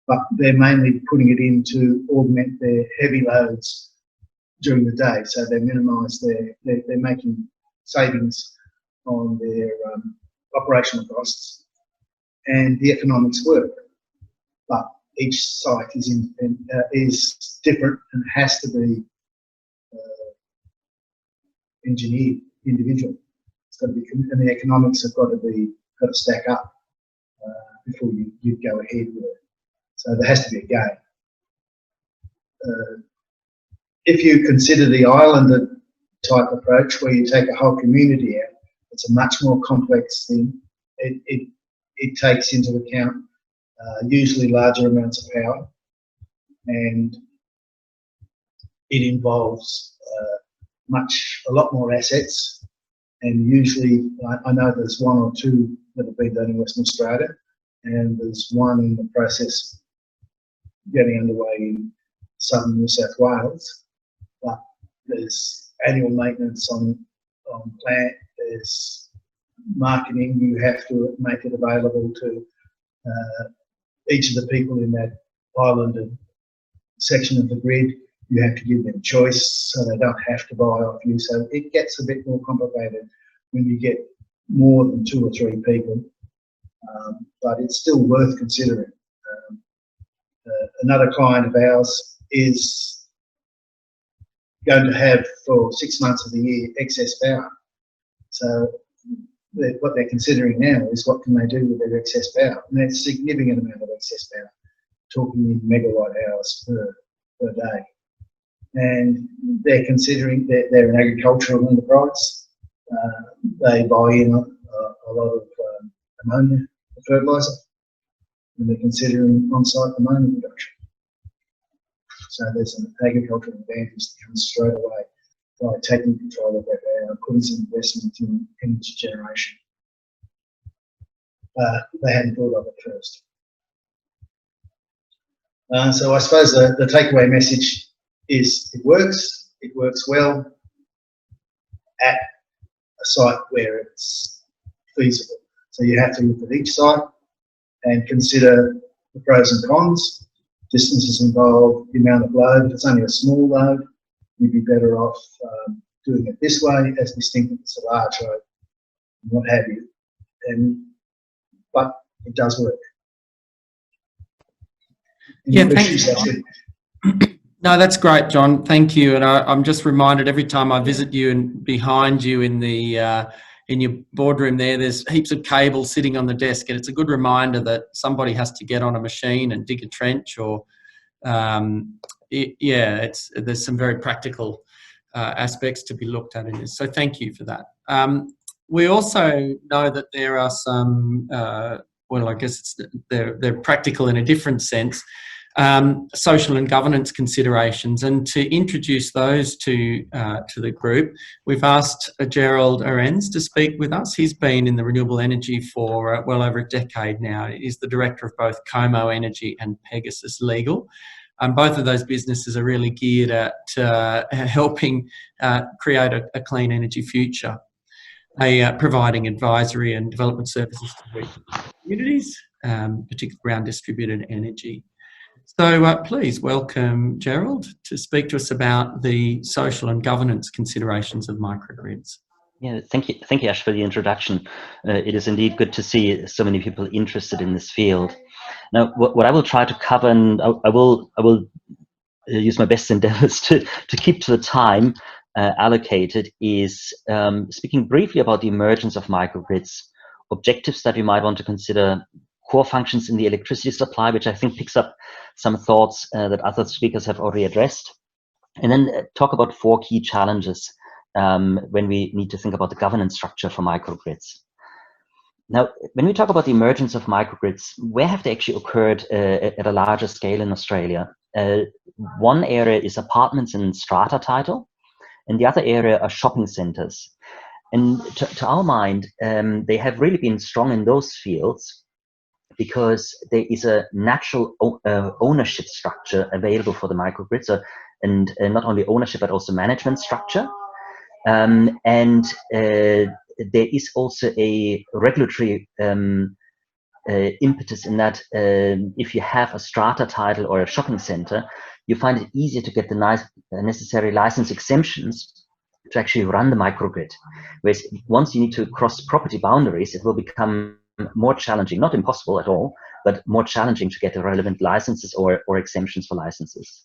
but they're mainly putting it in to augment their heavy loads during the day, so they minimise they're making savings on their operational costs, and the economics work. But each site is different and has to be engineered individual. It's got to be, and the economics have got to stack up before you go ahead with it. So there has to be a game. If you consider the islander type approach, where you take a whole community out, it's a much more complex thing. It takes into account usually larger amounts of power, and it involves a lot more assets. And usually, I know there's one or two that have been done in Western Australia, and there's one in the process getting underway in southern New South Wales. But there's annual maintenance on plant, there's marketing, you have to make it available to each of the people in that island section of the grid. You have to give them choice so they don't have to buy off you. So it gets a bit more complicated when you get more than 2 or 3 people, but it's still worth considering. Another client of ours is going to have for 6 months of the year excess power. So what they're considering now is what can they do with their excess power, and that's a significant amount of excess power, talking in megawatt hours per day. And they're considering they're an agricultural enterprise. They buy in a lot of ammonia for fertiliser, and they're considering on-site ammonia production. So there's an agricultural advantage that comes straight away by taking control of that power and putting some investment in energy generation. They hadn't thought of it first. So I suppose the takeaway message is it works well at a site where it's feasible. So you have to look at each site and consider the pros and cons, distances involved, the amount of load. If it's only a small load, you'd be better off doing it this way, as distinct if it's a large load, and what have you. But it does work. Yeah, thanks. No, that's great, John. Thank you. And I'm just reminded every time I visit you and behind you in the in your boardroom there's heaps of cables sitting on the desk, and it's a good reminder that somebody has to get on a machine and dig a trench, or there's some very practical aspects to be looked at in this. So thank you for that. We also know that there are some, well, I guess they're practical in a different sense, social and governance considerations, and to introduce those to the group, we've asked Gerald Arends to speak with us. He's been in the renewable energy for well over a decade now. He's the director of both Como Energy and Pegasus Legal. Both of those businesses are really geared at helping create a clean energy future, providing advisory and development services to regional communities, particularly around distributed energy. So please welcome Gerald to speak to us about the social and governance considerations of microgrids. Yeah, thank you, Ash, for the introduction. It is indeed good to see so many people interested in this field. Now, what I will try to cover, and I will use my best endeavors to keep to the time allocated, is speaking briefly about the emergence of microgrids, objectives that we might want to consider, core functions in the electricity supply, which I think picks up some thoughts that other speakers have already addressed, and then talk about 4 key challenges when we need to think about the governance structure for microgrids. Now, when we talk about the emergence of microgrids, where have they actually occurred at a larger scale in Australia? One area is apartments in strata title, and the other area are shopping centres. And to our mind, they have really been strong in those fields because there is a natural ownership structure available for the microgrids, and not only ownership but also management structure. There is also a regulatory impetus in that if you have a strata title or a shopping center, you find it easier to get the necessary license exemptions to actually run the microgrid. Whereas once you need to cross property boundaries, it will become more challenging, not impossible at all, but more challenging to get the relevant licenses or exemptions for licenses.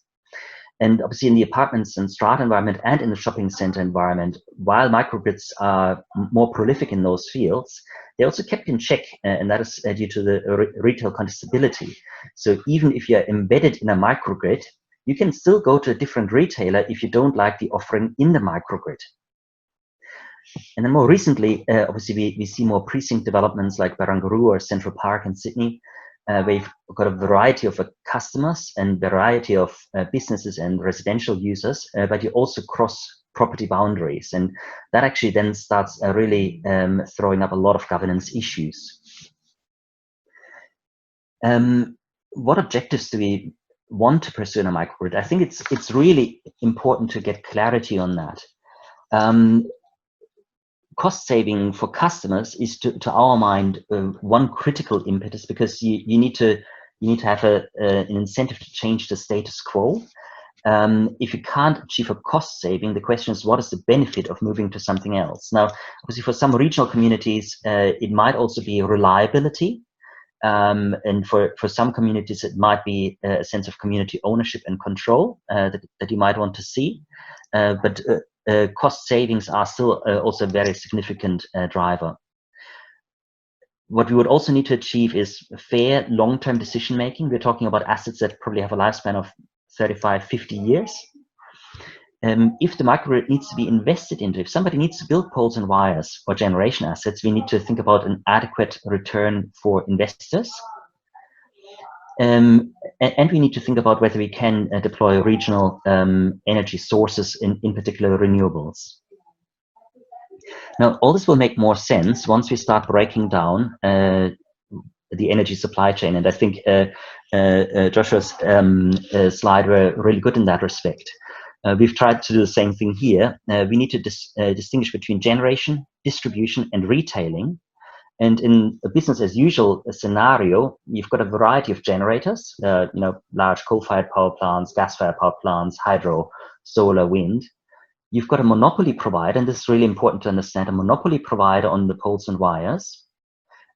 And obviously in the apartments and strata environment and in the shopping center environment, while microgrids are more prolific in those fields, they're also kept in check, and that is due to the retail contestability. So even if you're embedded in a microgrid, you can still go to a different retailer if you don't like the offering in the microgrid. And then more recently, obviously we see more precinct developments like Barangaroo or Central Park in Sydney, where you've got a variety of customers and variety of businesses and residential users, but you also cross property boundaries. And that actually then starts really throwing up a lot of governance issues. What objectives do we want to pursue in a microgrid? I think it's really important to get clarity on that. Cost saving for customers is, to our mind, one critical impetus, because you need to have an incentive to change the status quo. If you can't achieve a cost saving, the question is, what is the benefit of moving to something else? Now, obviously, for some regional communities, it might also be reliability. And for some communities, it might be a sense of community ownership and control that you might want to see. But cost savings are still also a very significant driver. What we would also need to achieve is fair long-term decision-making. We're talking about assets that probably have a lifespan of 35, 50 years. If the microgrid needs to be invested into, if somebody needs to build poles and wires or generation assets, we need to think about an adequate return for investors. And we need to think about whether we can deploy regional energy sources, in particular renewables. Now, all this will make more sense once we start breaking down the energy supply chain. And I think Joshua's slide were really good in that respect. We've tried to do the same thing here. We need to distinguish between generation, distribution, and retailing. And in a business as usual scenario, you've got a variety of generators, large coal-fired power plants, gas-fired power plants, hydro, solar, wind. You've got a monopoly provider, and this is really important to understand, a monopoly provider on the poles and wires.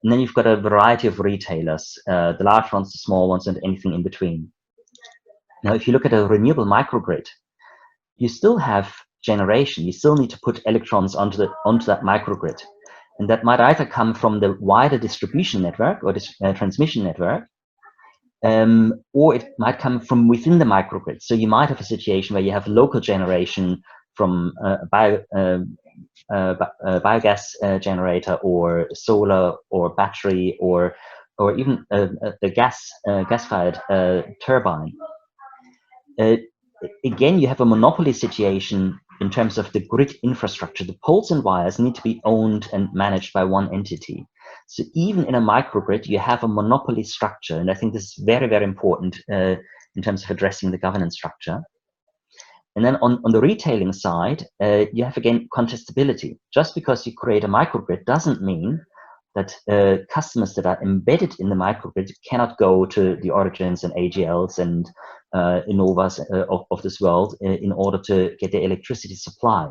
And then you've got a variety of retailers, the large ones, the small ones, and anything in between. Now, if you look at a renewable microgrid, you still have generation. You still need to put electrons onto that microgrid. And that might either come from the wider distribution network or transmission network, or it might come from within the microgrid. So you might have a situation where you have local generation from biogas generator or solar or battery or even the gas-fired turbine. Again, you have a monopoly situation in terms of the grid infrastructure. The poles and wires need to be owned and managed by one entity. So even in a microgrid, you have a monopoly structure. And I think this is very, very important in terms of addressing the governance structure. And then on the retailing side, you have, again, contestability. Just because you create a microgrid doesn't mean that customers that are embedded in the microgrid cannot go to the Origins and AGLs and Innovas of this world in order to get their electricity supply.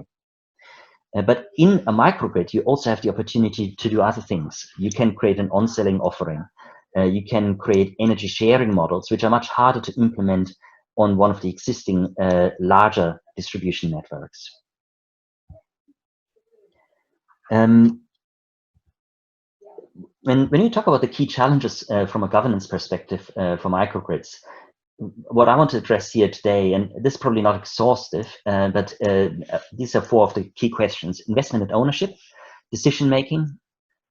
But in a microgrid, you also have the opportunity to do other things. You can create an on-selling offering. You can create energy sharing models, which are much harder to implement on one of the existing larger distribution networks. When you talk about the key challenges from a governance perspective for microgrids, what I want to address here today, and this is probably not exhaustive, but these are four of the key questions: investment and ownership, decision-making,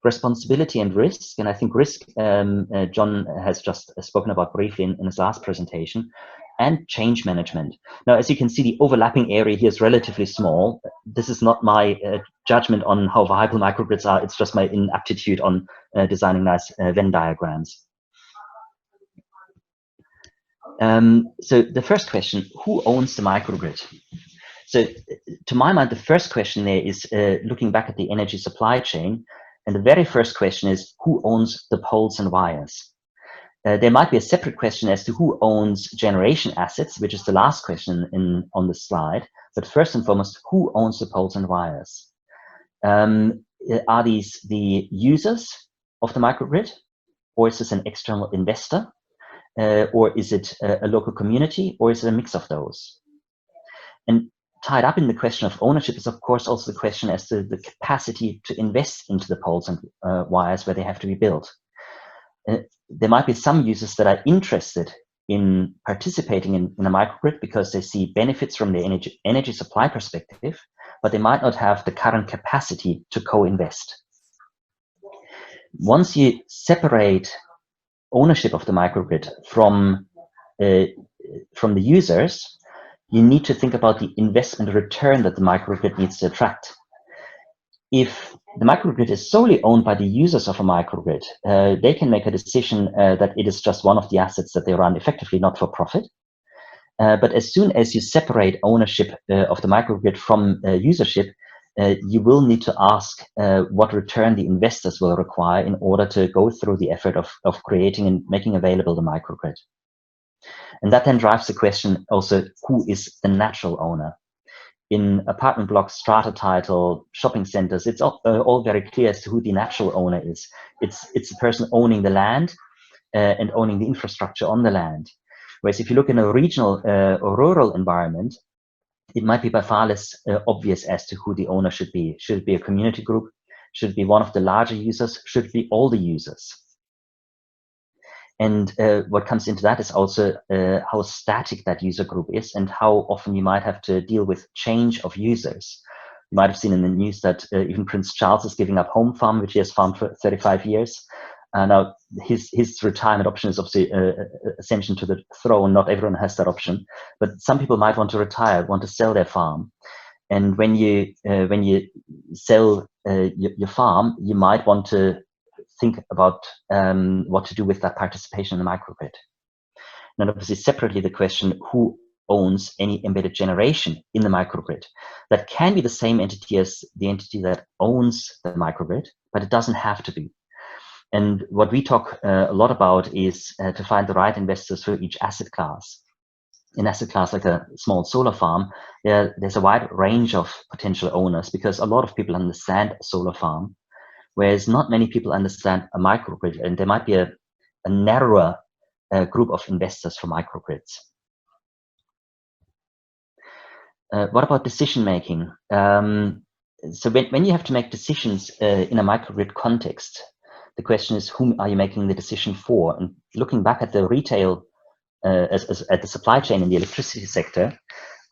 responsibility and risk. And I think risk, John has just spoken about briefly in his last presentation, and change management. Now, as you can see, the overlapping area here is relatively small. This is not my judgment on how viable microgrids are. It's just my inaptitude on designing nice Venn diagrams. So the first question, who owns the microgrid? So to my mind, the first question there is looking back at the energy supply chain. And the very first question is, who owns the poles and wires? There might be a separate question as to who owns generation assets, which is the last question on the slide. But first and foremost, who owns the poles and wires? Are these the users of the microgrid, or is this an external investor, or is it a local community, or is it a mix of those? And tied up in the question of ownership is, of course, also the question as to the capacity to invest into the poles and wires where they have to be built. There might be some users that are interested in participating in a microgrid because they see benefits from the energy supply perspective, but they might not have the current capacity to co-invest. Once you separate ownership of the microgrid from the users, you need to think about the investment return that the microgrid needs to attract. If the microgrid is solely owned by the users of a microgrid, they can make a decision that it is just one of the assets that they run, effectively not for profit. But as soon as you separate ownership of the microgrid from usership, you will need to ask what return the investors will require in order to go through the effort of creating and making available the microgrid. And that then drives the question also, who is the natural owner? In apartment blocks, strata title, shopping centers, it's all very clear as to who the natural owner is. It's the person owning the land and owning the infrastructure on the land. Whereas if you look in a regional or rural environment, it might be by far less obvious as to who the owner should be. Should it be a community group? Should it be one of the larger users? Should it be all the users? And what comes into that is also how static that user group is and how often you might have to deal with change of users. You might have seen in the news that even Prince Charles is giving up home farm, which he has farmed for 35 years. Now, his retirement option is obviously ascension to the throne. Not everyone has that option, but some people might want to retire, want to sell their farm. And when you sell your farm, you might want to think about what to do with that participation in the microgrid. And obviously, separately, the question, who owns any embedded generation in the microgrid? That can be the same entity as the entity that owns the microgrid, but it doesn't have to be. And what we talk a lot about is to find the right investors for each asset class. An asset class like a small solar farm, there's a wide range of potential owners because a lot of people understand a solar farm, whereas not many people understand a microgrid, and there might be a narrower group of investors for microgrids. What about decision making? So when you have to make decisions in a microgrid context, the question is, whom are you making the decision for? And looking back at the retail, at the supply chain in the electricity sector,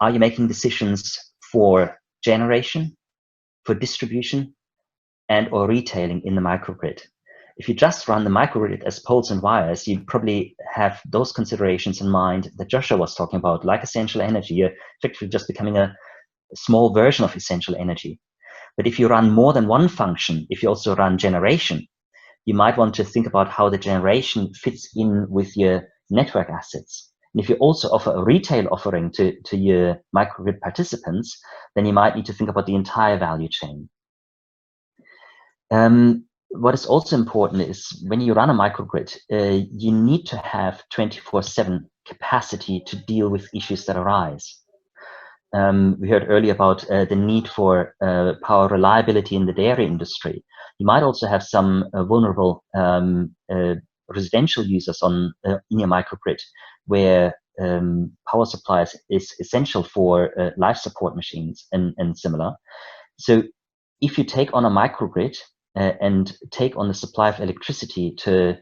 are you making decisions for generation, for distribution, and or retailing in the microgrid? If you just run the microgrid as poles and wires, you probably have those considerations in mind that Joshua was talking about, like essential energy. You're effectively just becoming a small version of essential energy. But if you run more than one function, if you also run generation, you might want to think about how the generation fits in with your network assets. And if you also offer a retail offering to your microgrid participants, then you might need to think about the entire value chain. What is also important is when you run a microgrid, you need to have 24/7 capacity to deal with issues that arise. We heard earlier about the need for power reliability in the dairy industry. You might also have some vulnerable residential users in your microgrid where power supply is essential for life support machines and similar. So if you take on a microgrid and take on the supply of electricity to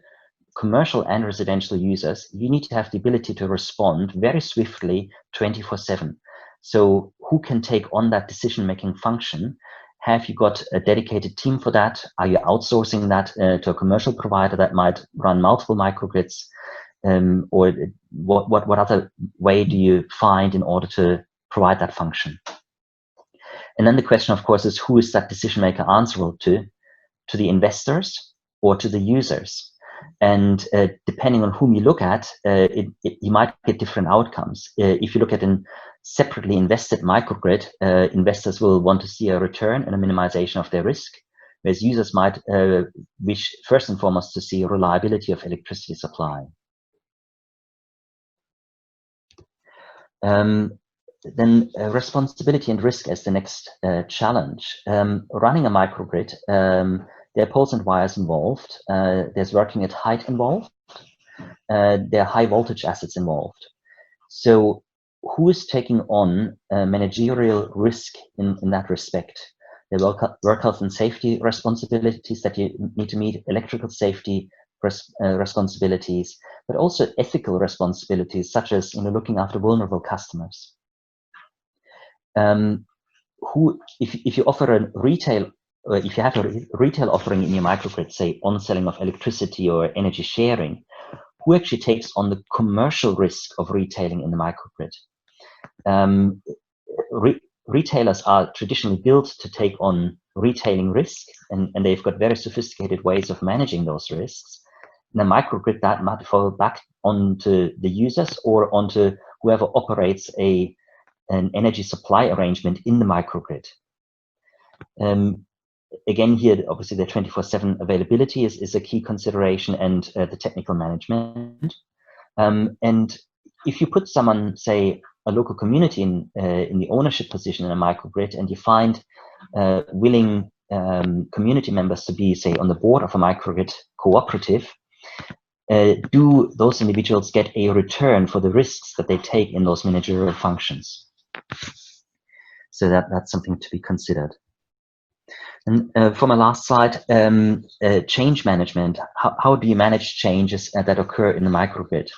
commercial and residential users, you need to have the ability to respond very swiftly 24/7. So who can take on that decision-making function? Have you got a dedicated team for that? Are you outsourcing that to a commercial provider that might run multiple microgrids? Or what other way do you find in order to provide that function? And then the question, of course, is who is that decision maker answerable to the investors or to the users? And depending on whom you look at, you might get different outcomes. If you look at an separately invested microgrid, investors will want to see a return and a minimization of their risk. whereas users might wish first and foremost to see reliability of electricity supply. Then responsibility and risk as the next challenge. Running a microgrid, there are poles and wires involved. There's working at height involved. There are high voltage assets involved. So who is taking on managerial risk in that respect? There are work health and safety responsibilities that you need to meet, electrical safety responsibilities, but also ethical responsibilities, such as looking after vulnerable customers. If you offer a retail, or if you have a retail offering in your microgrid, say on-selling of electricity or energy sharing, who actually takes on the commercial risk of retailing in the microgrid? Retailers are traditionally built to take on retailing risk, and they've got very sophisticated ways of managing those risks. In a microgrid, that might fall back onto the users or onto whoever operates an energy supply arrangement in the microgrid. Again, here, obviously, the 24/7 availability is a key consideration, and the technical management. And if you put someone, say, a local community in the ownership position in a microgrid, and you find willing community members to be, say, on the board of a microgrid cooperative, do those individuals get a return for the risks that they take in those managerial functions? So that's something to be considered. And for my last slide, change management. How do you manage changes that occur in the microgrid?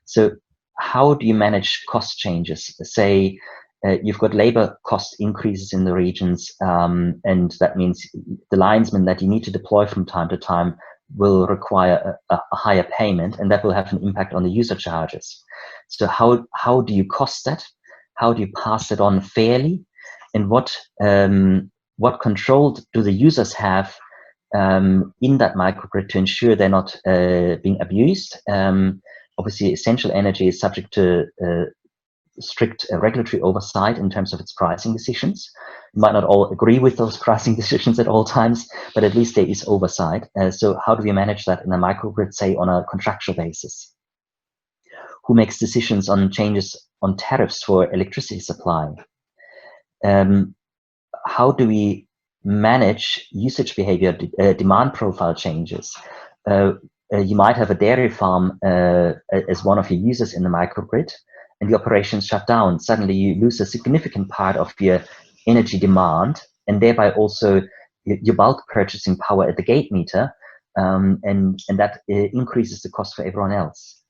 So how do you manage cost changes? Say you've got labor cost increases in the regions, and that means the linesmen that you need to deploy from time to time will require a higher payment, and that will have an impact on the user charges. So how do you cost that? How do you pass it on fairly? And what control do the users have in that microgrid to ensure they're not being abused? Obviously, essential energy is subject to strict regulatory oversight in terms of its pricing decisions. You might not all agree with those pricing decisions at all times, but at least there is oversight. So how do we manage that in a microgrid, say, on a contractual basis? Who makes decisions on changes on tariffs for electricity supply? How do we manage usage behavior, demand profile changes? You might have a dairy farm as one of your users in the microgrid, and the operations shut down. Suddenly you lose a significant part of your energy demand, and thereby also your bulk purchasing power at the gate meter, and that increases the cost for everyone else.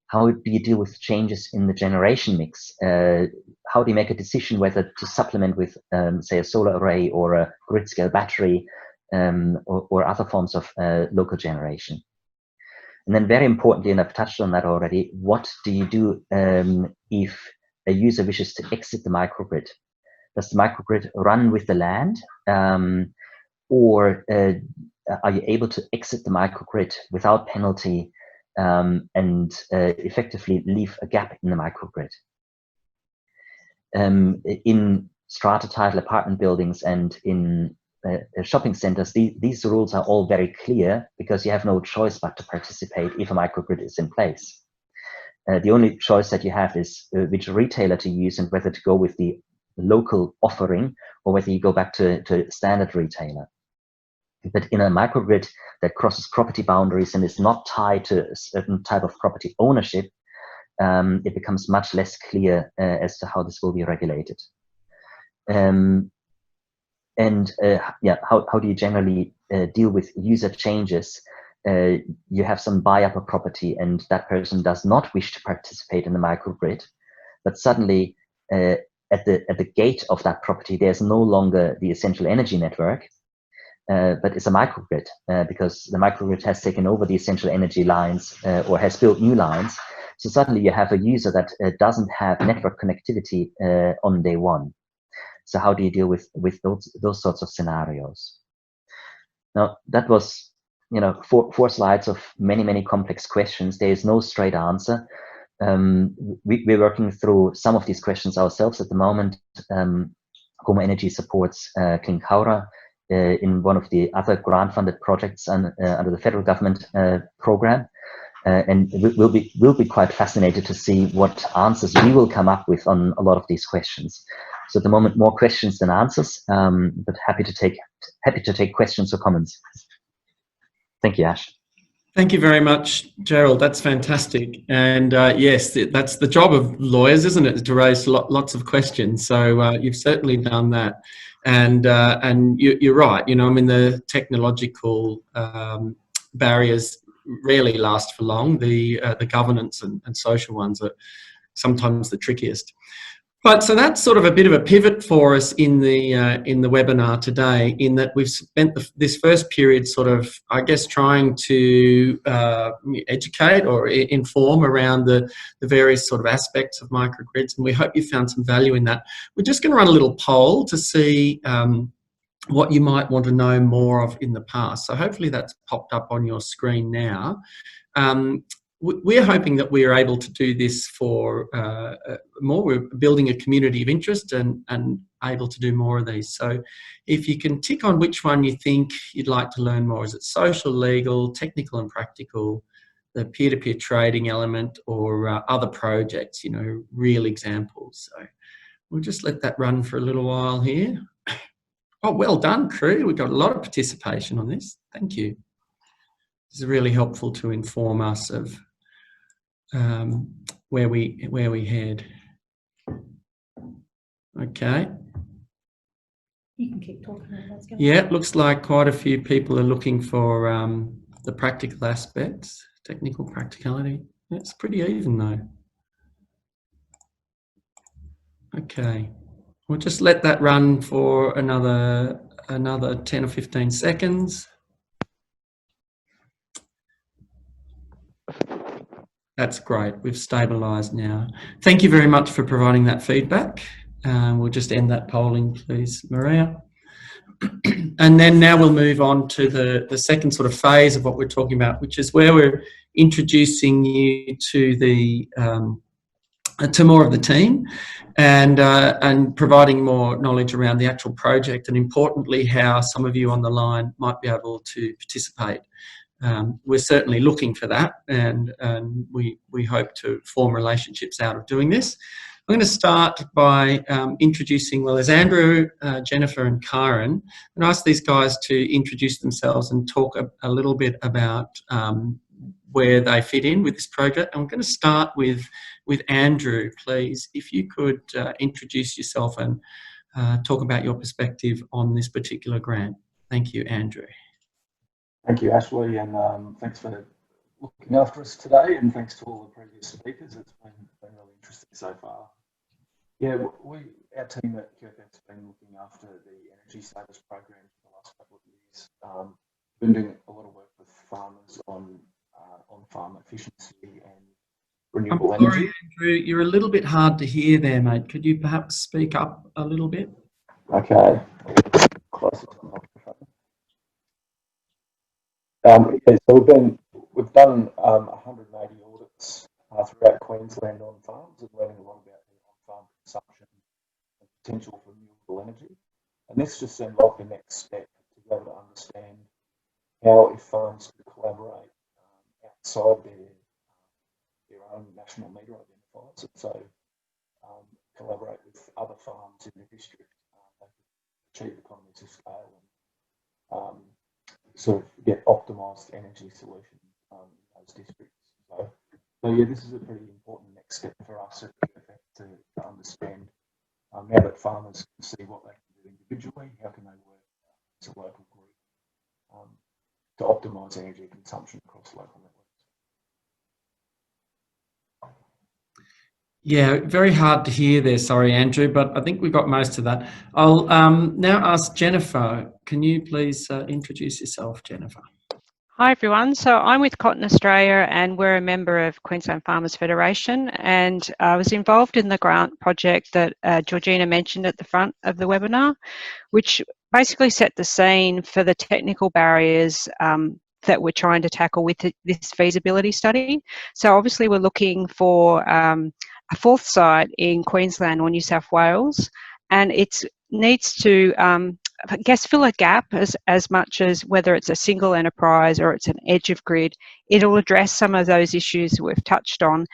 How do you deal with changes in the generation mix? How do you make a decision whether to supplement with, say, a solar array or a grid-scale battery, or other forms of local generation? And then very importantly, and I've touched on that already, what do you do if a user wishes to exit the microgrid? Does the microgrid run with the land? Or are you able to exit the microgrid without penalty and effectively leave a gap in the microgrid? In strata title apartment buildings and in shopping centers, these rules are all very clear, because you have no choice but to participate if a microgrid is in place. The only choice that you have is which retailer to use and whether to go with the local offering or whether you go back to a standard retailer. But in a microgrid that crosses property boundaries and is not tied to a certain type of property ownership, it becomes much less clear as to how this will be regulated. How do you generally deal with user changes? You have some buy up a property and that person does not wish to participate in the microgrid, but suddenly at the gate of that property, there's no longer the essential energy network, but it's a microgrid because the microgrid has taken over the essential energy lines or has built new lines. So suddenly you have a user that doesn't have network connectivity on day one. So how do you deal with those sorts of scenarios? Now that was, four slides of many complex questions. There is no straight answer. We're working through some of these questions ourselves at the moment. Como Energy supports Clean Kaura in one of the other grant-funded projects under the federal government program. And we'll be quite fascinated to see what answers we will come up with on a lot of these questions. So at the moment, more questions than answers, but happy to take questions or comments. Thank you, Ash. Thank you very much, Gerald. That's fantastic. And yes, that's the job of lawyers, isn't it, to raise lots of questions. So you've certainly done that. And you're right. You know, I mean, the technological barriers rarely last for long. The governance and social ones are sometimes the trickiest. But so that's sort of a bit of a pivot for us in the webinar today, in that we've spent this first period sort of, I guess, trying to educate or inform around the various sort of aspects of microgrids, and we hope you found some value in that. We're just going to run a little poll to see what you might want to know more of in the past. So hopefully that's popped up on your screen now. We're hoping that we're able to do this for more. We're building a community of interest and able to do more of these. So if you can tick on which one you think you'd like to learn more, is it social, legal, technical and practical, the peer-to-peer trading element, or other projects, you know, real examples. So we'll just let that run for a little while here. Oh, well done, crew. We've got a lot of participation on this. Thank you. This is really helpful to inform us of where we head. Okay. You can keep talking. Yeah, it looks like quite a few people are looking for the practical aspects, technical practicality. It's pretty even though. Okay, we'll just let that run for another 10 or 15 seconds. That's great. We've stabilised now. Thank you very much for providing that feedback. We'll just end that polling, please, Maria. And then now we'll move on to the second sort of phase of what we're talking about, which is where we're introducing you to the to more of the team and providing more knowledge around the actual project, and importantly, how some of you on the line might be able to participate. We're certainly looking for that, and we hope to form relationships out of doing this. I'm going to start by introducing, well, there's Andrew, Jennifer and Karen, and ask these guys to introduce themselves and talk a little bit about where they fit in with this project. I'm going to start with Andrew, please. If you could introduce yourself and talk about your perspective on this particular grant. Thank you, Andrew. Thank you, Ashley, and thanks for looking after us today, and thanks to all the previous speakers. It's been really interesting so far. Yeah, our team at QFF's been looking after the Energy Savers program for the last couple of years. Been doing a lot of work with farmers on farm efficiency and renewable energy. Sorry, Andrew, you're a little bit hard to hear there, mate. Could you perhaps speak up a little bit? Okay, closer to the microphone. Yeah, so we've done 180 audits throughout Queensland on farms and learning a lot about the on-farm consumption and potential for renewable energy. And this just seemed like the next step to be able to understand how, if farms could collaborate outside their own national meter identifiers, and so collaborate with other farms in the district, they could achieve economies of scale and sort of get optimised energy solutions in those districts. So yeah, this is a pretty important next step for us at QFF to understand now that farmers can see what they can do individually, how can they work as a local group to optimise energy consumption across local networks. Yeah, very hard to hear there, sorry, Andrew, but I think we got most of that. I'll now ask Jennifer. Can you please introduce yourself, Jennifer? Hi everyone, so I'm with Cotton Australia and we're a member of Queensland Farmers Federation, and I was involved in the grant project that Georgina mentioned at the front of the webinar, which basically set the scene for the technical barriers that we're trying to tackle with this feasibility study. So obviously we're looking for a fourth site in Queensland or New South Wales, and it needs to I guess, fill a gap as much as whether it's a single enterprise or it's an edge of grid. It'll address some of those issues we've touched on,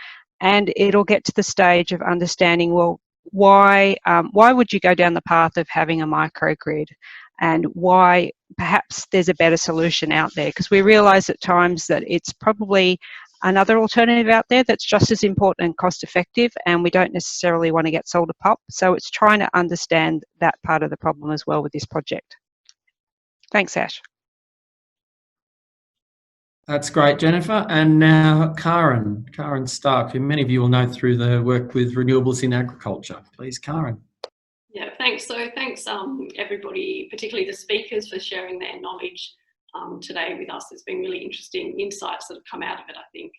and it'll get to the stage of understanding, well, why would you go down the path of having a microgrid, and why perhaps there's a better solution out there, because we realise at times that it's probably another alternative out there that's just as important and cost effective, and we don't necessarily want to get sold a pop. So it's trying to understand that part of the problem as well with this project. Thanks, Ash. That's great, Jennifer. And now Karen Stark, who many of you will know through the work with Renewables in Agriculture. Please, Karen. Yeah, thanks. So thanks everybody, particularly the speakers, for sharing their knowledge today with us. There's been really interesting insights that have come out of it, I think.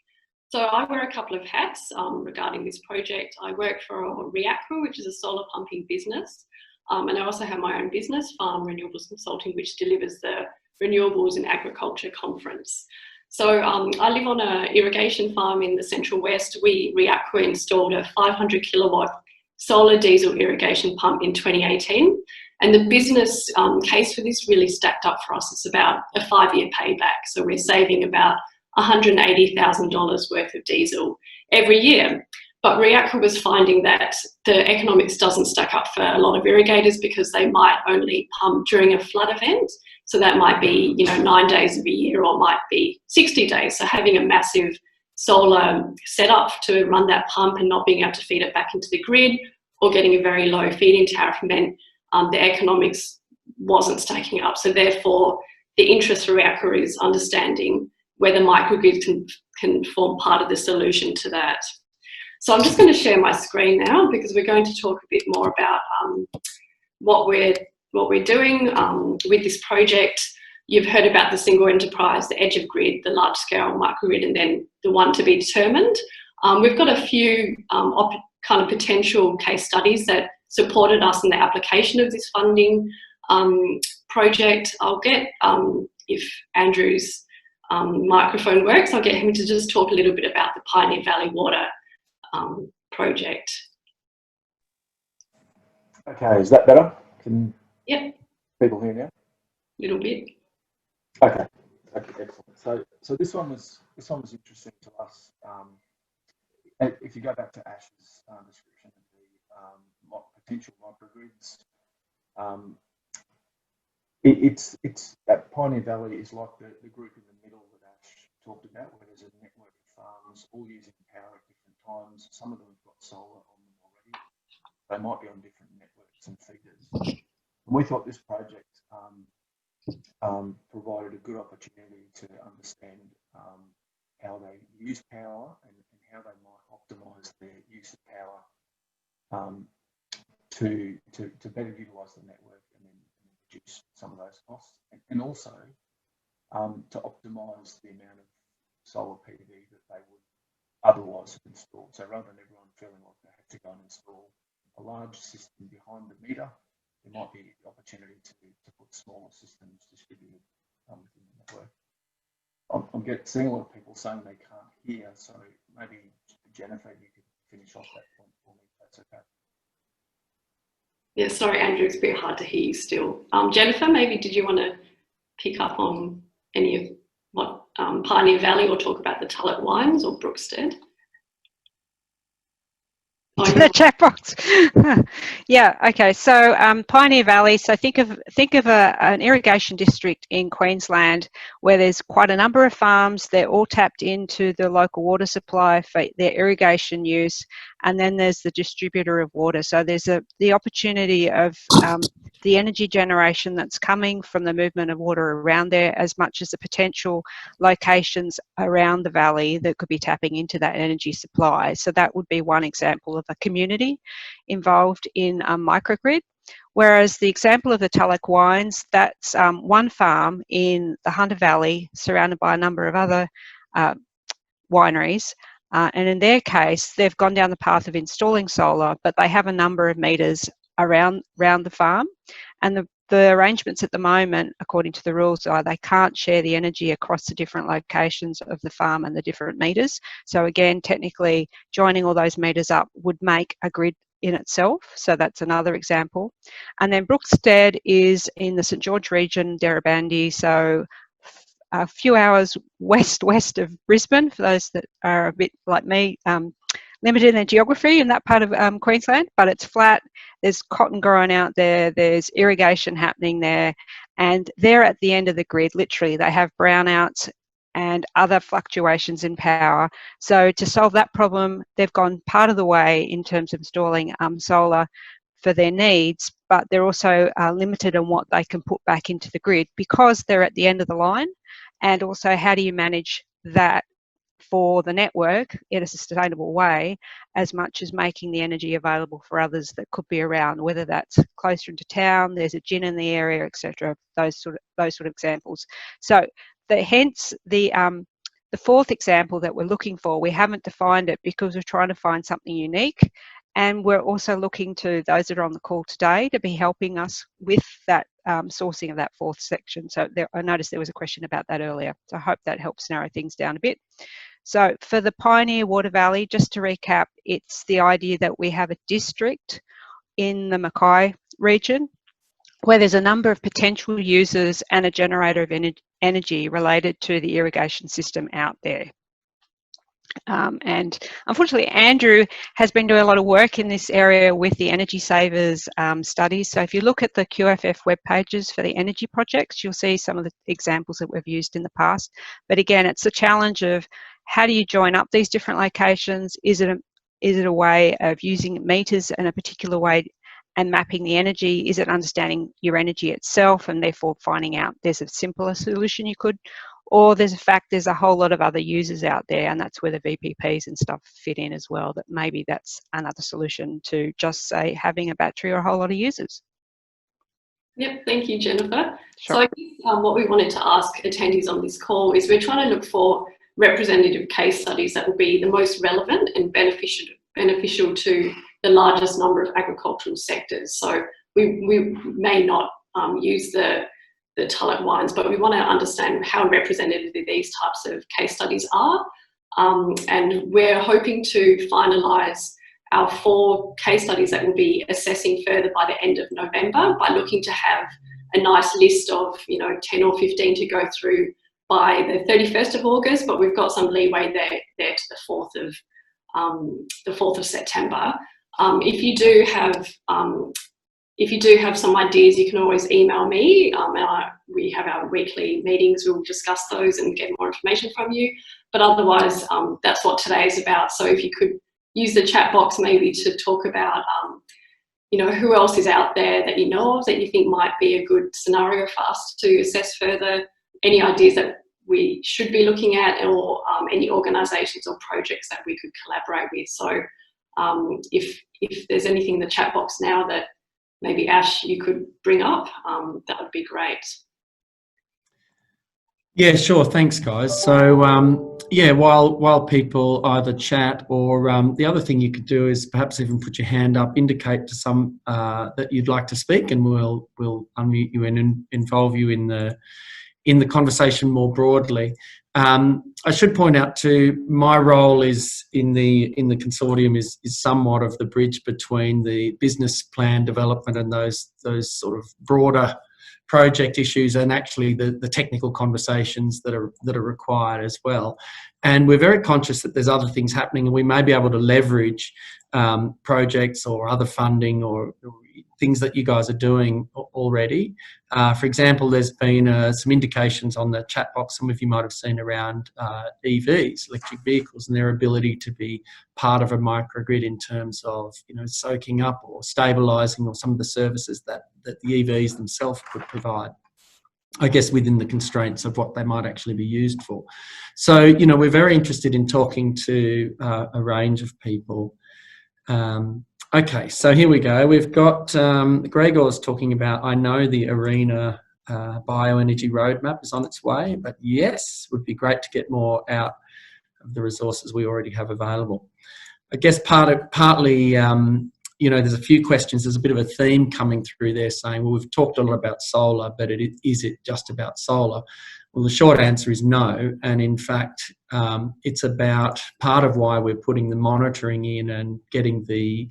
So I wear a couple of hats regarding this project. I work for Reaqua, which is a solar pumping business. And I also have my own business, Farm Renewables Consulting, which delivers the Renewables in Agriculture conference. So I live on an irrigation farm in the Central West. Reaqua installed a 500 kilowatt solar diesel irrigation pump in 2018. And the business case for this really stacked up for us. It's about a 5-year payback. So we're saving about $180,000 worth of diesel every year. But Reaqua was finding that the economics doesn't stack up for a lot of irrigators because they might only pump during a flood event. So that might be, 9 days of a year, or might be 60 days. So having a massive solar setup to run that pump and not being able to feed it back into the grid, or getting a very low feed-in tariff, meant the economics wasn't stacking up. So therefore, the interest for Reaqua is understanding whether microgrid can form part of the solution to that. So I'm just going to share my screen now, because we're going to talk a bit more about what we're doing with this project. You've heard about the single enterprise, the edge of grid, the large scale microgrid, and then the one to be determined. We've got a few kind of potential case studies that supported us in the application of this funding project. I'll get, if Andrew's microphone works, I'll get him to just talk a little bit about the Pioneer Valley Water project. Okay, is that better? Can Yep. people hear now? Little bit. Okay, excellent. So this one was interesting to us. If you go back to Ash's description of the potential microgrids, it's that Pioneer Valley is like the group in the middle that Ash talked about, where there's a network of farms all using power at different times. Some of them have got solar on them already. They might be on different networks and feeders. And we thought this project provided a good opportunity to understand how they use power and how they might optimise their use of power to better utilise the network and then reduce some of those costs, and also to optimise the amount of solar PV that they would otherwise have installed. So rather than everyone feeling like they have to go and install a large system behind the meter, there might be the opportunity to put smaller systems distributed within the network. I'm seeing a lot of people saying they can't hear, so maybe Jennifer, you could finish off that point for me, if that's okay. Yeah, sorry, Andrew, it's a bit hard to hear you still. Jennifer, maybe did you want to pick up on any of what Pioneer Valley, or talk about the Tulloch Wines or Brookstead? The chat box. Yeah, okay. So Pioneer Valley. So think of an irrigation district in Queensland where there's quite a number of farms. They're all tapped into the local water supply for their irrigation use, and then there's the distributor of water. So there's the opportunity of the energy generation that's coming from the movement of water around there, as much as the potential locations around the valley that could be tapping into that energy supply. So that would be one example of a community involved in a microgrid. Whereas the example of the Tulloch Wines, that's one farm in the Hunter Valley surrounded by a number of other wineries. And in their case, they've gone down the path of installing solar, but they have a number of meters around the farm. And the arrangements at the moment, according to the rules, are they can't share the energy across the different locations of the farm and the different meters. So again, technically, joining all those meters up would make a grid in itself. So that's another example. And then Brookstead is in the St George region, Derrabandi, so a few hours west of Brisbane, for those that are a bit like me, limited in their geography in that part of Queensland, but it's flat. There's cotton growing out there, there's irrigation happening there, and they're at the end of the grid. Literally, they have brownouts and other fluctuations in power. So to solve that problem, they've gone part of the way in terms of installing solar for their needs, but they're also limited on what they can put back into the grid because they're at the end of the line. And also, how do you manage that for the network in a sustainable way, as much as making the energy available for others that could be around, whether that's closer into town, there's a gin in the area, etc. Those sort of examples. So hence the fourth example that we're looking for, we haven't defined it because we're trying to find something unique, and we're also looking to those that are on the call today to be helping us with that sourcing of that fourth section. So I noticed there was a question about that earlier, so I hope that helps narrow things down a bit. So for the Pioneer Water Valley, just to recap, it's the idea that we have a district in the Mackay region where there's a number of potential users and a generator of energy related to the irrigation system out there. And unfortunately, Andrew has been doing a lot of work in this area with the Energy Savers studies. So if you look at the QFF web pages for the energy projects, you'll see some of the examples that we've used in the past. But again, it's the challenge of how do you join up these different locations? Is it a way of using meters in a particular way and mapping the energy? Is it understanding your energy itself and therefore finding out there's a simpler solution you could? Or there's a whole lot of other users out there, and that's where the VPPs and stuff fit in as well, that maybe that's another solution to just say having a battery or a whole lot of users. Yep, thank you, Jennifer. Sure. So I think what we wanted to ask attendees on this call is we're trying to look for representative case studies that will be the most relevant and beneficial to the largest number of agricultural sectors. So we may not use the tulip wines, but we want to understand how representative these types of case studies are. And we're hoping to finalise our 4 case studies that we'll be assessing further by the end of November by looking to have a nice list of 10 or 15 to go through by the 31st of August, but we've got some leeway there to the 4th of September. If you do have some ideas, you can always email me. We have our weekly meetings. We'll discuss those and get more information from you. But otherwise, that's what today is about. So if you could use the chat box maybe to talk about, who else is out there that you know of that you think might be a good scenario for us to assess further, any ideas that we should be looking at, or any organisations or projects that we could collaborate with. So if there's anything in the chat box now that maybe Ash, you could bring up, that would be great. Yeah, sure. Thanks, guys. So, while people either chat or the other thing you could do is perhaps even put your hand up, indicate to some that you'd like to speak, and we'll unmute you and involve you in the conversation more broadly. I should point out too, my role is in the consortium is somewhat of the bridge between the business plan development and those sort of broader project issues and actually the technical conversations that are required as well. And we're very conscious that there's other things happening, and we may be able to leverage projects or other funding or things that you guys are doing already. For example, there's been some indications on the chat box, some of you might have seen, around EVs, electric vehicles, and their ability to be part of a microgrid in terms of soaking up or stabilising or some of the services that the EVs themselves could provide, I guess, within the constraints of what they might actually be used for. So, we're very interested in talking to a range of people. Okay, so here we go. We've got Gregor's talking about, I know the ARENA bioenergy roadmap is on its way, but yes, would be great to get more out of the resources we already have available. I guess partly, there's a few questions. There's a bit of a theme coming through there saying, well, we've talked a lot about solar, but is it just about solar? Well, the short answer is no. And in fact, it's about part of why we're putting the monitoring in and getting the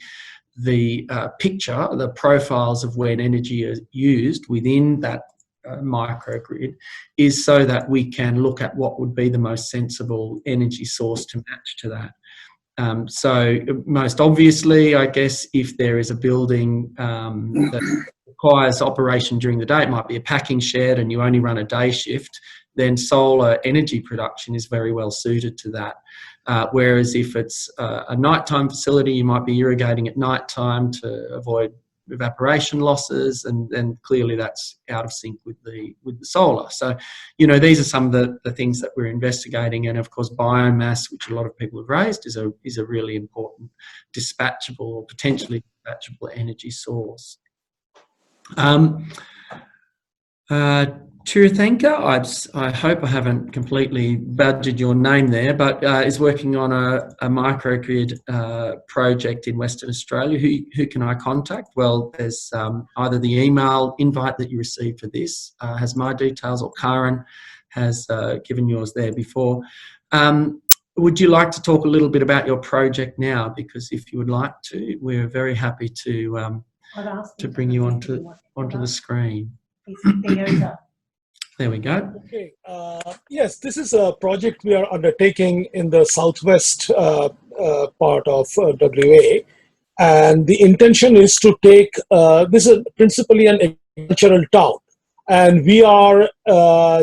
the picture, the profiles of when energy is used within that microgrid, is so that we can look at what would be the most sensible energy source to match to that. So most obviously, I guess, if there is a building that requires operation during the day, it might be a packing shed and you only run a day shift, then solar energy production is very well suited to that. Whereas if it's a nighttime facility, you might be irrigating at nighttime to avoid evaporation losses, and then clearly that's out of sync with the solar. So, you know, these are some of the things that we're investigating, and of course biomass, which a lot of people have raised, is a really important dispatchable or potentially dispatchable energy source. Chirithanka, I hope I haven't completely badgered your name there, but is working on a microgrid project in Western Australia. Who can I contact? Well, there's either the email invite that you received for this has my details, or Karen has given yours there before. Would you like to talk a little bit about your project now? Because if you would like to, we're very happy to bring you onto the screen. There we go. Okay. Yes, this is a project we are undertaking in the southwest part of WA, and the intention is to take this is principally an agricultural town, and we are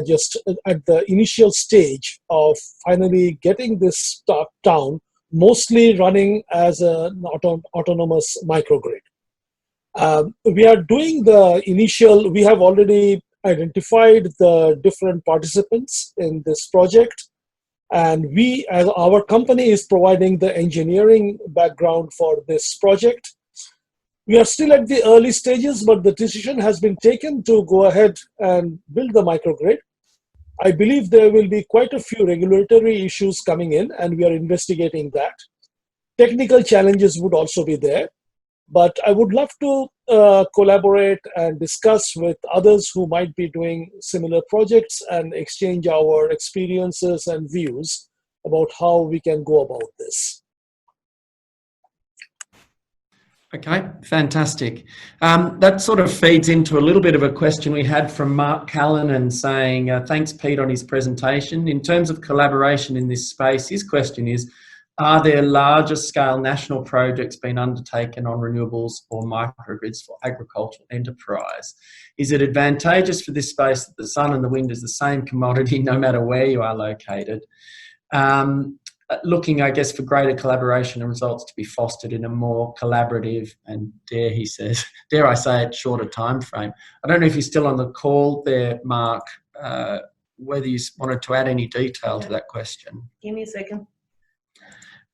just at the initial stage of finally getting this town mostly running as an autonomous microgrid. We are doing the initial. We have already identified the different participants in this project, and we, as our company, is providing the engineering background for this project. We are still at the early stages, but the decision has been taken to go ahead and build the microgrid. I believe there will be quite a few regulatory issues coming in, and we are investigating that. Technical challenges would also be there, but I would love to collaborate and discuss with others who might be doing similar projects and exchange our experiences and views about how we can go about this. Okay, fantastic. That sort of feeds into a little bit of a question we had from Mark Callanan saying, thanks Pete on his presentation. In terms of collaboration in this space, his question is, are there larger scale national projects being undertaken on renewables or microgrids for agricultural enterprise? Is it advantageous for this space that the sun and the wind is the same commodity no matter where you are located? Looking, I guess, for greater collaboration and results to be fostered in a more collaborative and, dare I say it, shorter time frame. I don't know if you're still on the call there, Mark, whether you wanted to add any detail to that question. Give me a second.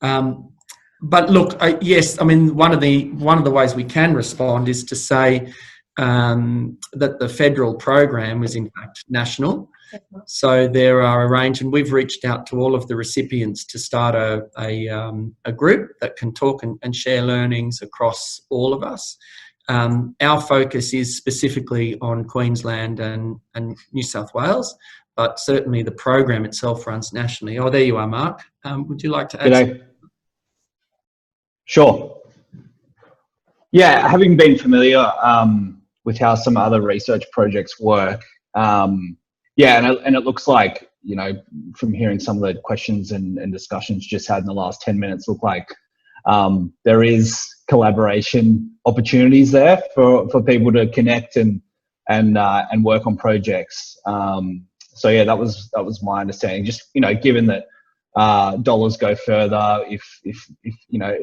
But look, yes, I mean, one of the ways we can respond is to say that the federal program was in fact national. So there are arranged, and we've reached out to all of the recipients to start a group that can talk and share learnings across all of us. Our focus is specifically on Queensland and New South Wales, but certainly the program itself runs nationally. Oh, there you are, Mark. Would you like to add something? Sure. Yeah, having been familiar with how some other research projects work, yeah, and it looks like, you know, from hearing some of the questions and discussions just had in the last 10 minutes, look like there is collaboration opportunities there for people to connect and work on projects. So yeah, that was my understanding. Just, you know, given that dollars go further, if you know,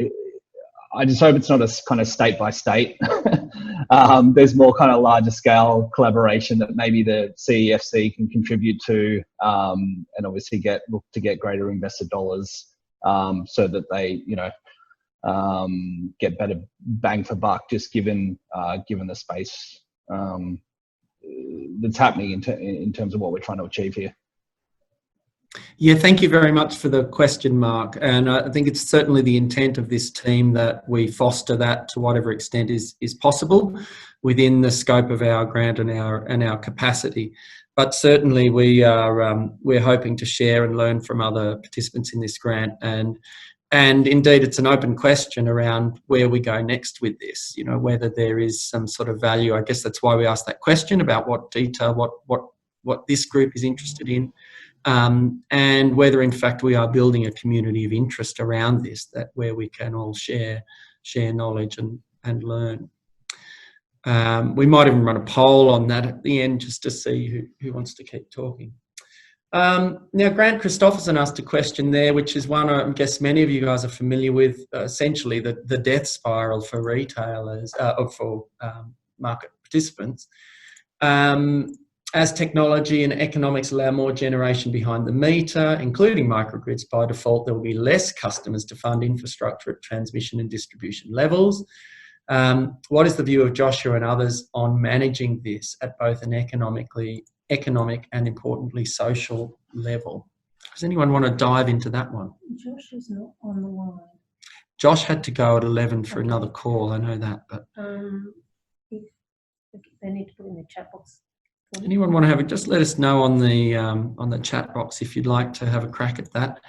I just hope it's not a kind of state by state. There's more kind of larger scale collaboration that maybe the CEFC can contribute to, and obviously look to get greater investor dollars, so that they, you know, get better bang for buck, just given the space that's happening in terms of what we're trying to achieve here. Yeah, thank you very much for the question, Mark. And I think it's certainly the intent of this team that we foster that to whatever extent is possible within the scope of our grant and our capacity. But certainly we're hoping to share and learn from other participants in this grant. And and indeed, it's an open question around where we go next with this, you know, whether there is some sort of value. I guess that's why we asked that question about what detail, what this group is interested in, and whether in fact we are building a community of interest around this, that where we can all share knowledge and learn. We might even run a poll on that at the end just to see who wants to keep talking. Now, Grant Christopherson asked a question there, which is one I guess many of you guys are familiar with, essentially the death spiral for retailers, or for market participants. As technology and economics allow more generation behind the meter, including microgrids, by default, there will be less customers to fund infrastructure at transmission and distribution levels. What is the view of Joshua and others on managing this at both an economic and, importantly, social level? Does anyone want to dive into that one? Josh is not on the line. Josh had to go at 11 for another call, I know that. But if they need to put in the chat box. anyone want to have it? Just let us know on the chat box if you'd like to have a crack at that.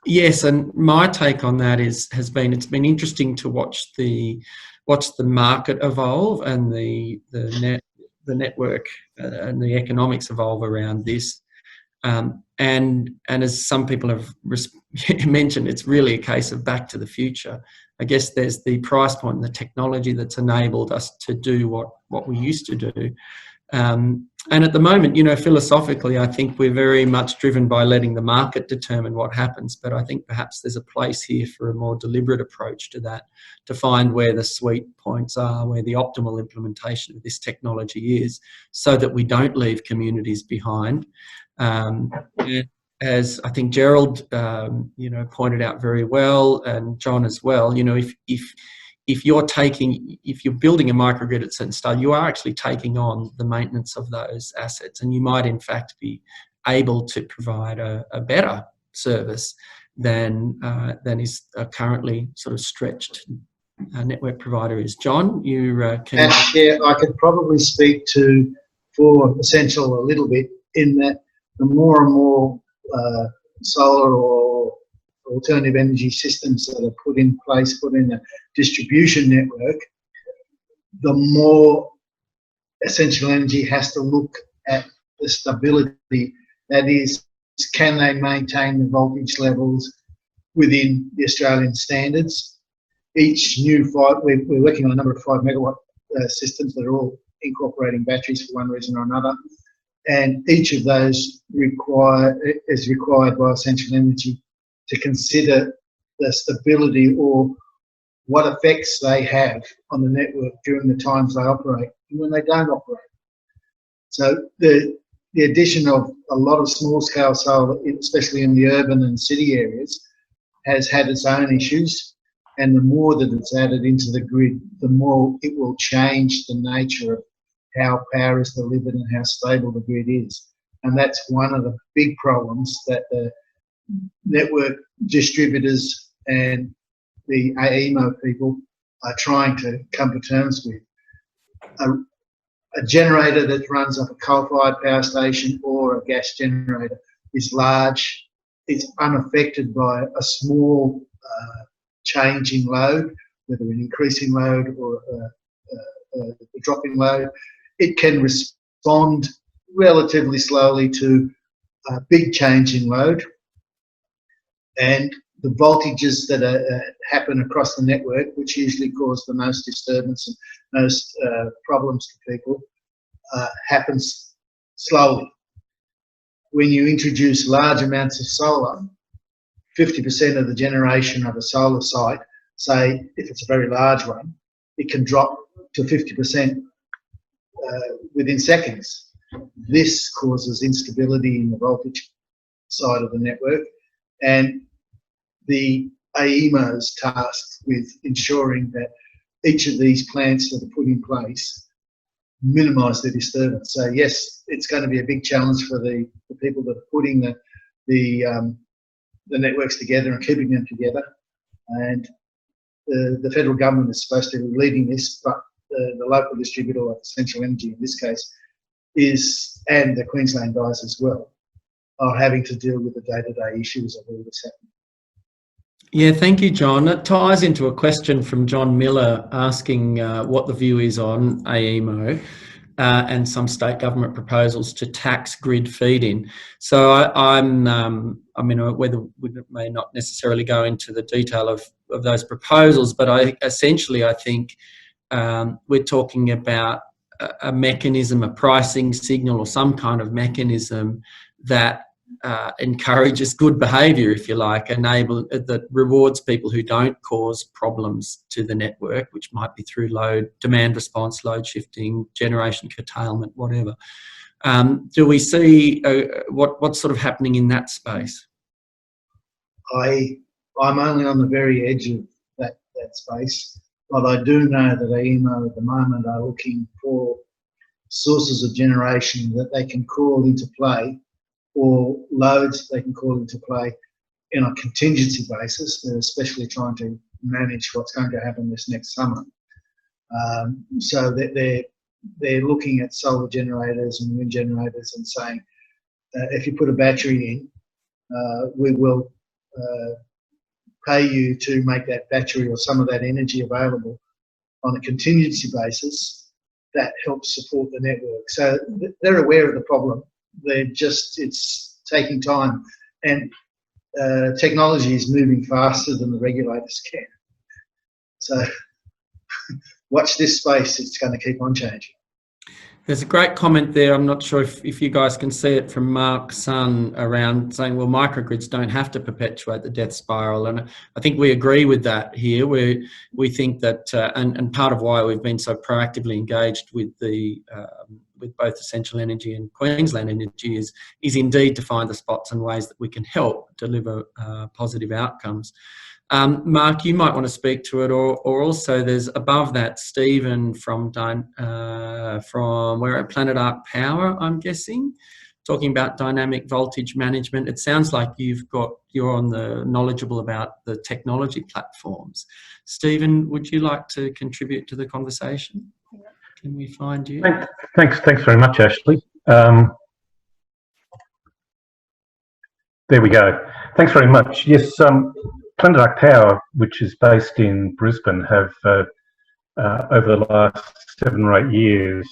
Yes, and my take on that has been it's been interesting to watch the market evolve and the network and the economics evolve around this. And as some people have mentioned, it's really a case of back to the future. I guess there's the price point and the technology that's enabled us to do what we used to do. And at the moment, you know, philosophically, I think we're very much driven by letting the market determine what happens. But I think perhaps there's a place here for a more deliberate approach to that, to find where the sweet points are, where the optimal implementation of this technology is, so that we don't leave communities behind. As I think Gerald, you know, pointed out very well, and John as well, you know, if you're building a microgrid at certain scale, you are actually taking on the maintenance of those assets, and you might in fact be able to provide a better service than is currently sort of stretched network provider is. John, you can... Yeah, I could probably speak for Essential a little bit, in that the more and more solar or alternative energy systems that are put in place, put in a distribution network, the more Essential Energy has to look at the stability. That is, can they maintain the voltage levels within the Australian standards? Each new we're working on a number of 5 megawatt systems that are all incorporating batteries for one reason or another, and each of those is required by Essential Energy to consider the stability or what effects they have on the network during the times they operate and when they don't operate. So the addition of a lot of small-scale solar, especially in the urban and city areas, has had its own issues, and the more that it's added into the grid, the more it will change the nature of how power is delivered and how stable the grid is. And that's one of the big problems that the network distributors and the AEMO people are trying to come to terms with. A generator that runs off a coal-fired power station or a gas generator is large. It's unaffected by a small change in load, whether an increasing load or a dropping load. It can respond relatively slowly to a big change in load, and the voltages that happen across the network, which usually cause the most disturbance and most problems to people, happens slowly. When you introduce large amounts of solar, 50% of the generation of a solar site, say if it's a very large one, it can drop to 50% within seconds. This causes instability in the voltage side of the network, and the AEMO is tasked with ensuring that each of these plants that are put in place minimise the disturbance. So yes, it's going to be a big challenge for the people that are putting the networks together and keeping them together, and the federal government is supposed to be leading this, but the local distributor, like Essential Energy in this case, and the Queensland guys as well, are having to deal with the day-to-day issues of all this happening. Yeah, thank you, John. It ties into a question from John Miller asking what the view is on AEMO and some state government proposals to tax grid feed-in. So I mean, whether we may not necessarily go into the detail of those proposals, but I think we're talking about a mechanism, a pricing signal, or some kind of mechanism that encourages good behaviour, if you like, that rewards people who don't cause problems to the network, which might be through demand response, load shifting, generation curtailment, whatever. Do we see what's sort of happening in that space? I'm only on the very edge of that space, but I do know that AEMO at the moment are looking for sources of generation that they can call into play, or loads they can call into play in a contingency basis. They're especially trying to manage what's going to happen this next summer. So that they're looking at solar generators and wind generators and saying, if you put a battery in, we will pay you to make that battery or some of that energy available on a contingency basis. That helps support the network. So they're aware of the problem. It's taking time, and technology is moving faster than the regulators can. So watch this space, it's going to keep on changing. There's a great comment there. I'm not sure if you guys can see it, from Mark Sun, around saying, well, microgrids don't have to perpetuate the death spiral. And I think we agree with that here. We think that, and part of why we've been so proactively engaged with with both Essential Energy and Queensland Energy is indeed to find the spots and ways that we can help deliver positive outcomes. Mark, you might want to speak to it, or also there's above that Stephen from where at Planet Arc Power, I'm guessing, talking about dynamic voltage management. It sounds like you're on the knowledgeable about the technology platforms. Stephen, would you like to contribute to the conversation? Can we find you? Thanks very much, Ashley. There we go. Thanks very much. Yes, Planet Arc Power, which is based in Brisbane, have over the last 7 or 8 years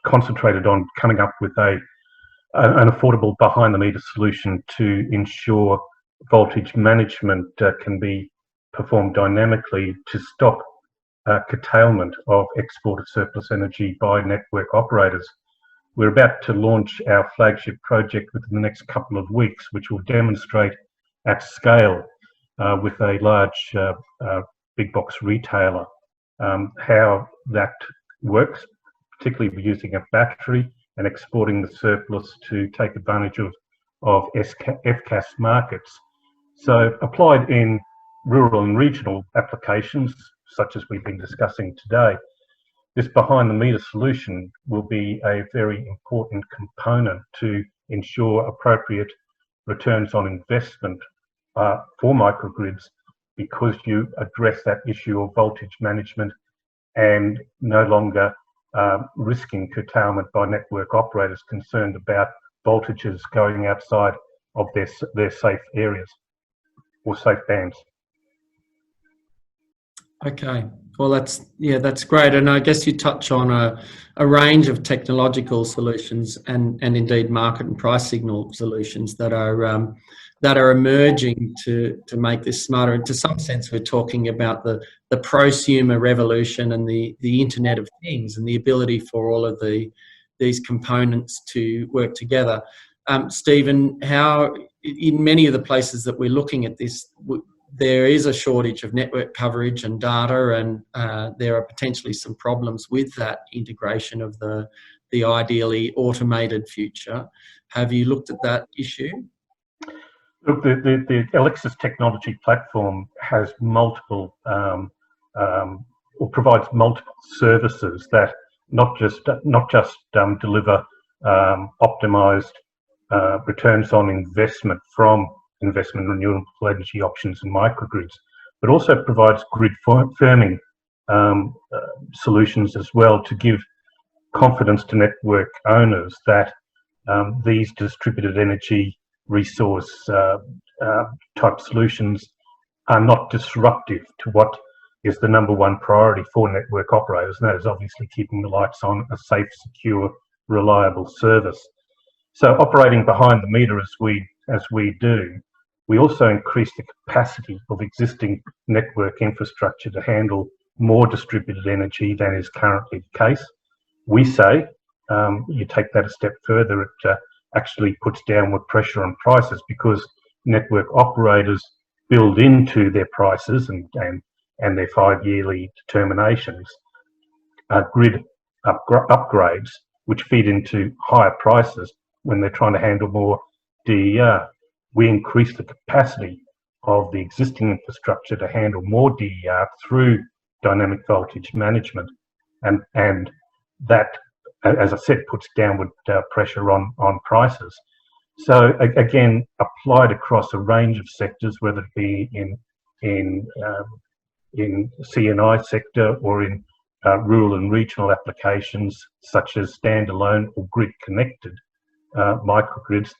concentrated on coming up with an affordable behind-the-meter solution to ensure voltage management can be performed dynamically to stop curtailment of exported surplus energy by network operators. We're about to launch our flagship project within the next couple of weeks, which will demonstrate at scale with a large big box retailer how that works, particularly using a battery and exporting the surplus to take advantage of FCAS markets. So applied in rural and regional applications, such as we've been discussing today, this behind-the-meter solution will be a very important component to ensure appropriate returns on investment for microgrids, because you address that issue of voltage management and no longer risking curtailment by network operators concerned about voltages going outside of their safe areas or safe bands. Okay, well that's great, and I guess you touch on a range of technological solutions and indeed market and price signal solutions that are emerging to make this smarter. And to some sense, we're talking about the prosumer revolution and the Internet of Things and the ability for all of these components to work together. Stephen, how in many of the places that we're looking at this, there is a shortage of network coverage and data, and there are potentially some problems with that integration of the ideally automated future. Have you looked at that issue? Look, the Alexis technology platform has multiple, or provides multiple services that not just deliver optimised returns on investment from investment in renewable energy options and microgrids, but also provides grid firming solutions as well, to give confidence to network owners that these distributed energy resource type solutions are not disruptive to what is the #1 priority for network operators, and that is obviously keeping the lights on, a safe, secure, reliable service. So operating behind the meter as we do, we also increase the capacity of existing network infrastructure to handle more distributed energy than is currently the case. We say you take that a step further, it actually puts downward pressure on prices, because network operators build into their prices and their 5-yearly determinations grid upgrades, which feed into higher prices when they're trying to handle more DER. We increase the capacity of the existing infrastructure to handle more DER through dynamic voltage management, and that, as I said, puts downward pressure on prices. So again, applied across a range of sectors, whether it be in C&I sector or in rural and regional applications such as standalone or grid connected microgrids.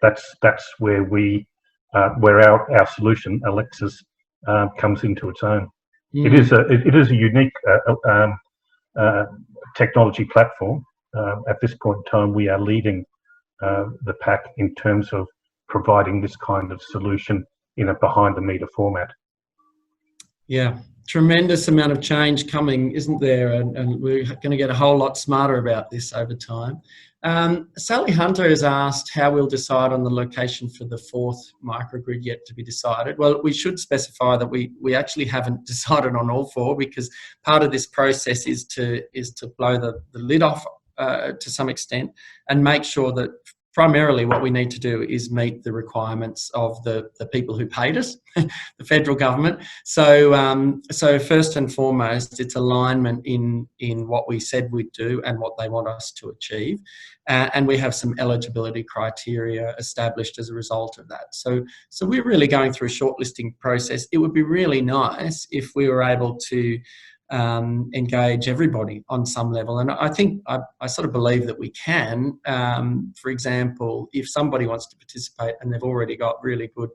That's where where our solution, Alexis, comes into its own. It is a unique technology platform. At this point in time, we are leading the pack in terms of providing this kind of solution in a behind-the-meter format. Yeah, tremendous amount of change coming, isn't there? And we're going to get a whole lot smarter about this over time. Sally Hunter has asked how we'll decide on the location for the 4th microgrid yet to be decided. Well, we should specify that we actually haven't decided on all 4, because part of this process is to blow the lid off to some extent and make sure that primarily what we need to do is meet the requirements of the people who paid us, the federal government. So first and foremost, it's alignment in what we said we'd do and what they want us to achieve. And we have some eligibility criteria established as a result of that. So we're really going through a shortlisting process. It would be really nice if we were able to engage everybody on some level, and I think I sort of believe that we can. For example, if somebody wants to participate and they've already got really good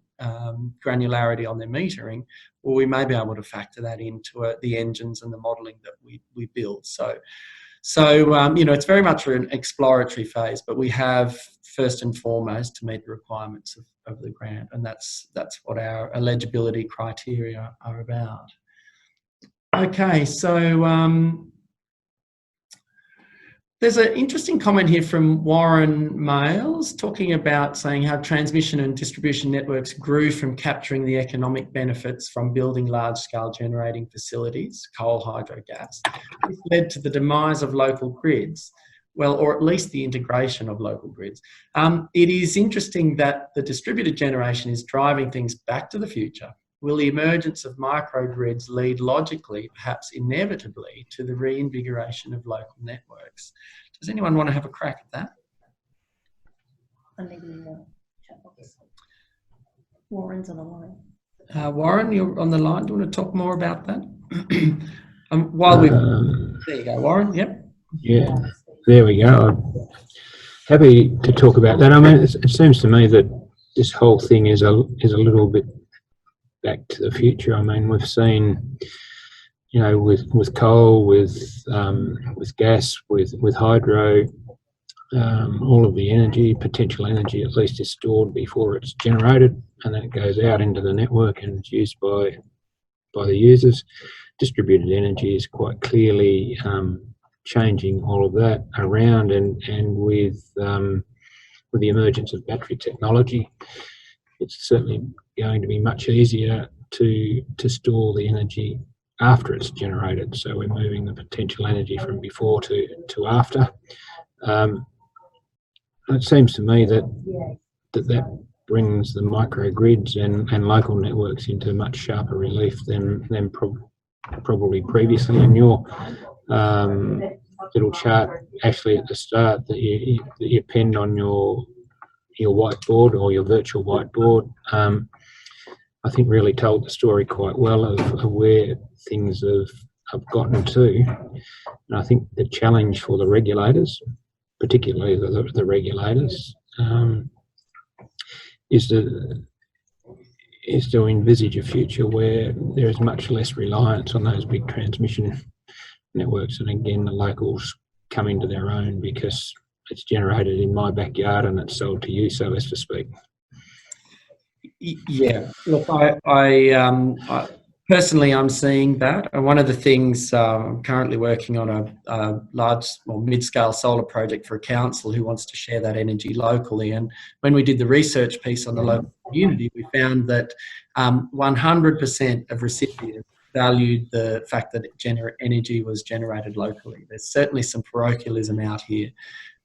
granularity on their metering, well, we may be able to factor that into the engines and the modelling that we build. So you know, it's very much an exploratory phase, but we have first and foremost to meet the requirements of the grant, and that's what our eligibility criteria are about. Okay, so there's an interesting comment here from Warren Males talking about saying how transmission and distribution networks grew from capturing the economic benefits from building large-scale generating facilities, coal, hydro, gas. This led to the demise of local grids, well, or at least the integration of local grids. It is interesting that the distributed generation is driving things back to the future. Will the emergence of microgrids lead logically, perhaps inevitably, to the reinvigoration of local networks? Does anyone want to have a crack at that? Warren's on the line. Warren, you're on the line. Do you want to talk more about that? There you go, Warren. Yep. Yeah, there we go. I'm happy to talk about that. I mean, it seems to me that this whole thing is a little bit back to the future. I mean, we've seen, you know, with coal, with gas, with hydro, all of the energy, potential energy at least, is stored before it's generated, and then it goes out into the network and it's used by the users. Distributed energy is quite clearly changing all of that around, and with the emergence of battery technology, it's certainly going to be much easier to store the energy after it's generated. So we're moving the potential energy from before to after. It seems to me that brings the microgrids and local networks into much sharper relief than probably previously. In your little chart, Ashley, at the start that you penned on your whiteboard or your virtual whiteboard, I think really told the story quite well of where things have gotten to. And I think the challenge for the regulators, particularly the regulators, is is to envisage a future where there is much less reliance on those big transmission networks, and again the locals come into their own because it's generated in my backyard and it's sold to you, so let's to speak. Yeah, look, I personally, I'm seeing that. And one of the things, I'm currently working on a large or mid-scale solar project for a council who wants to share that energy locally. And when we did the research piece on the local community, we found that 100% of recipients valued the fact that energy was generated locally. There's certainly some parochialism out here.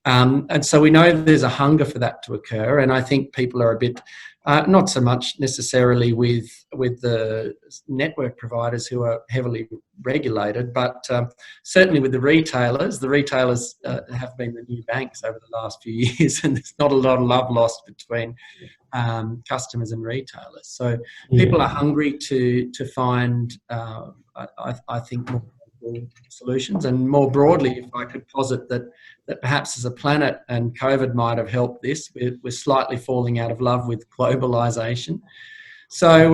And so we know there's a hunger for that to occur, and I think people are a bit, not so much necessarily with the network providers who are heavily regulated, but certainly with the retailers. The retailers have been the new banks over the last few years, and there's not a lot of love lost between customers and retailers. So people are hungry to find, I think, more solutions. And more broadly, if I could posit that perhaps as a planet, and COVID might have helped this, we're slightly falling out of love with globalization. So,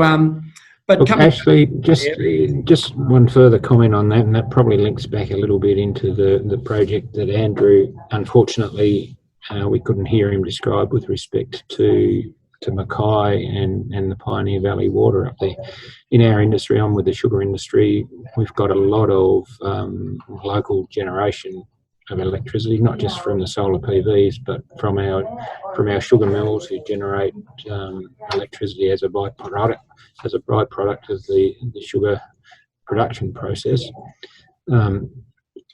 but look, Ashley, just one further comment on that, and that probably links back a little bit into the project that Andrew, unfortunately, we couldn't hear him describe with respect to Mackay and the Pioneer Valley water up there. In our industry, I'm with the sugar industry, we've got a lot of local generation of electricity, not just from the solar PVs, but from our sugar mills who generate electricity as a byproduct of the sugar production process. And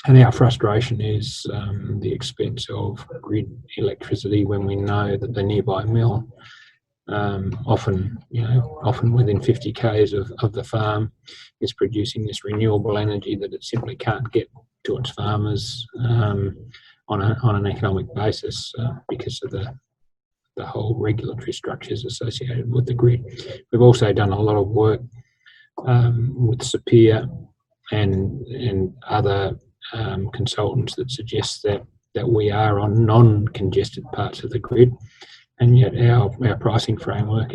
our frustration is the expense of grid electricity when we know that the nearby mill, often within 50 k's of the farm, is producing this renewable energy that it simply can't get to its farmers on an economic basis because of the whole regulatory structures associated with the grid. We've also done a lot of work with Sapir and other consultants that suggest that we are on non-congested parts of the grid, and yet our pricing framework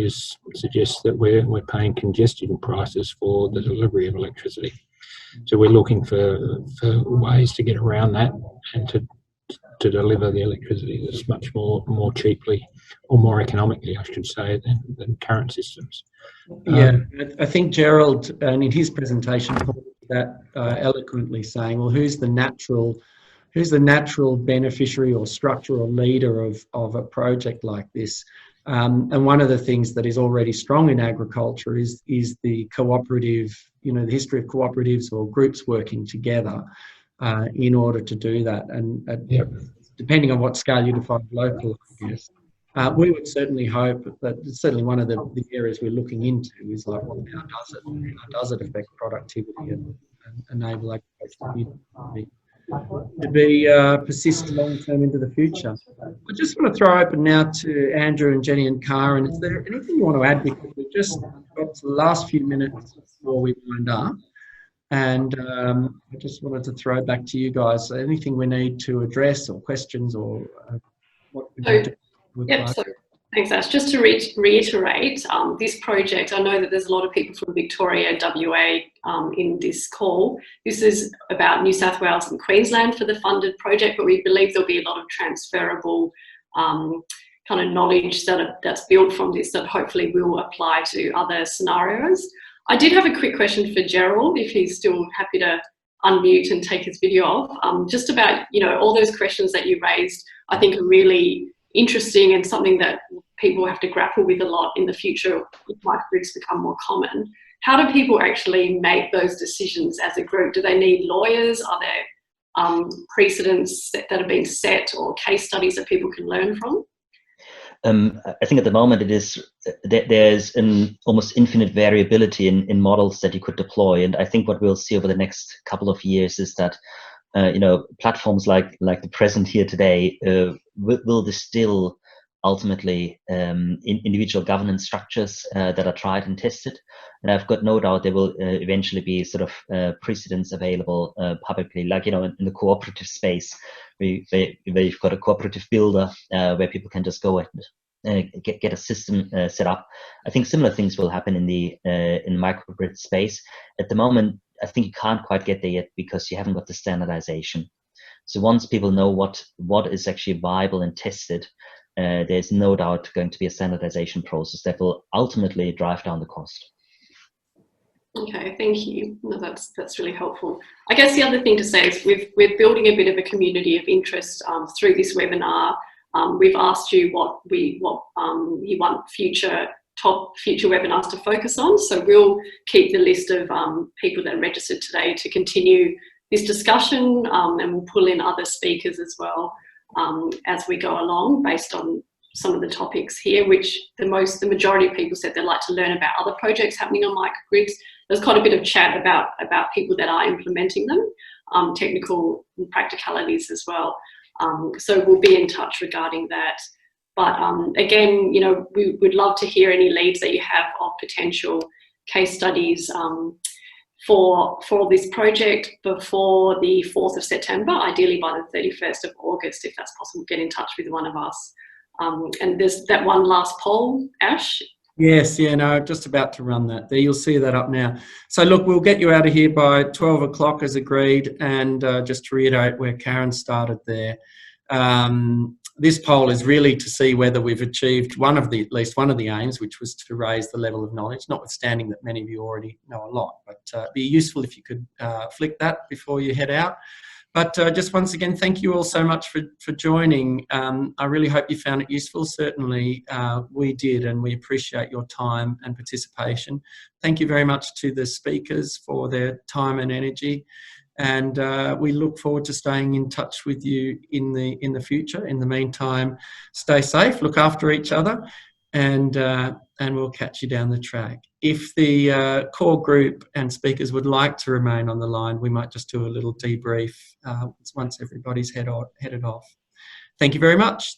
suggests that we're paying congestion prices for the delivery of electricity. So we're looking for ways to get around that and to deliver the electricity that's much more cheaply, or more economically, I should say, than current systems. Yeah, I think Gerald, and in his presentation, pointed that eloquently, saying, well, who's the natural beneficiary or structural leader of a project like this? And one of the things that is already strong in agriculture is the cooperative, the history of cooperatives or groups working together in order to do that. And depending on what scale you define local, I guess, we would certainly hope that certainly one of the areas we're looking into is like, well, how does it affect productivity and enable agriculture to be persist long term into the future. I just want to throw open now to Andrew and Jenny and Karen. Is there anything you want to add, because we've just got to the last few minutes before we wind up, and I just wanted to throw back to you guys. Anything we need to address, or questions, or what we need to Yep, so thanks, Ash. Just to reiterate, this project, I know that there's a lot of people from Victoria, WA in this call. This is about New South Wales and Queensland for the funded project, but we believe there'll be a lot of transferable kind of knowledge that's built from this that hopefully will apply to other scenarios. I did have a quick question for Gerald, if he's still happy to unmute and take his video off, just about, all those questions that you raised, I think are really interesting and something that people have to grapple with a lot in the future if microgrids become more common. How do people actually make those decisions as a group? Do they need lawyers? Are there precedents that are being set, or case studies that people can learn from? I think at the moment there's an almost infinite variability in models that you could deploy, and I think what we'll see over the next couple of years is that platforms like the present here today will distill ultimately individual governance structures that are tried and tested, and I've got no doubt there will eventually be sort of precedents available publicly, like in the cooperative space, where you've got a cooperative builder where people can just go get a system set up. I think similar things will happen in the in microgrid space. At the moment, I think you can't quite get there yet because you haven't got the standardization. So once people know what is actually viable and tested, there's no doubt going to be a standardization process that will ultimately drive down the cost. Okay, thank you. No, that's really helpful. I guess the other thing to say is we're building a bit of a community of interest through this webinar. We've asked you what you want future webinars to focus on. So we'll keep the list of people that are registered today to continue this discussion, and we'll pull in other speakers as well as we go along based on some of the topics here, which the majority of people said they'd like to learn about other projects happening on microgrids. There's quite a bit of chat about people that are implementing them, technical practicalities as well. So we'll be in touch regarding that. But again, you know, we would love to hear any leads that you have of potential case studies for this project before the 4th of September, ideally by the 31st of August, if that's possible. Get in touch with one of us. And there's that one last poll, Ash. Yes, yeah, no, just about to run that there. You'll see that up now. So look, we'll get you out of here by 12 o'clock as agreed. And just to reiterate where Karen started there, this poll is really to see whether we've achieved at least one of the aims, which was to raise the level of knowledge, notwithstanding that many of you already know a lot. But it'd be useful if you could flick that before you head out. But just once again, thank you all so much for joining. I really hope you found it useful. Certainly we did, and we appreciate your time and participation. Thank you very much to the speakers for their time and energy. And we look forward to staying in touch with you in the future. In the meantime, stay safe, look after each other, and we'll catch you down the track. If the core group and speakers would like to remain on the line, we might just do a little debrief once everybody's headed off. Thank you very much.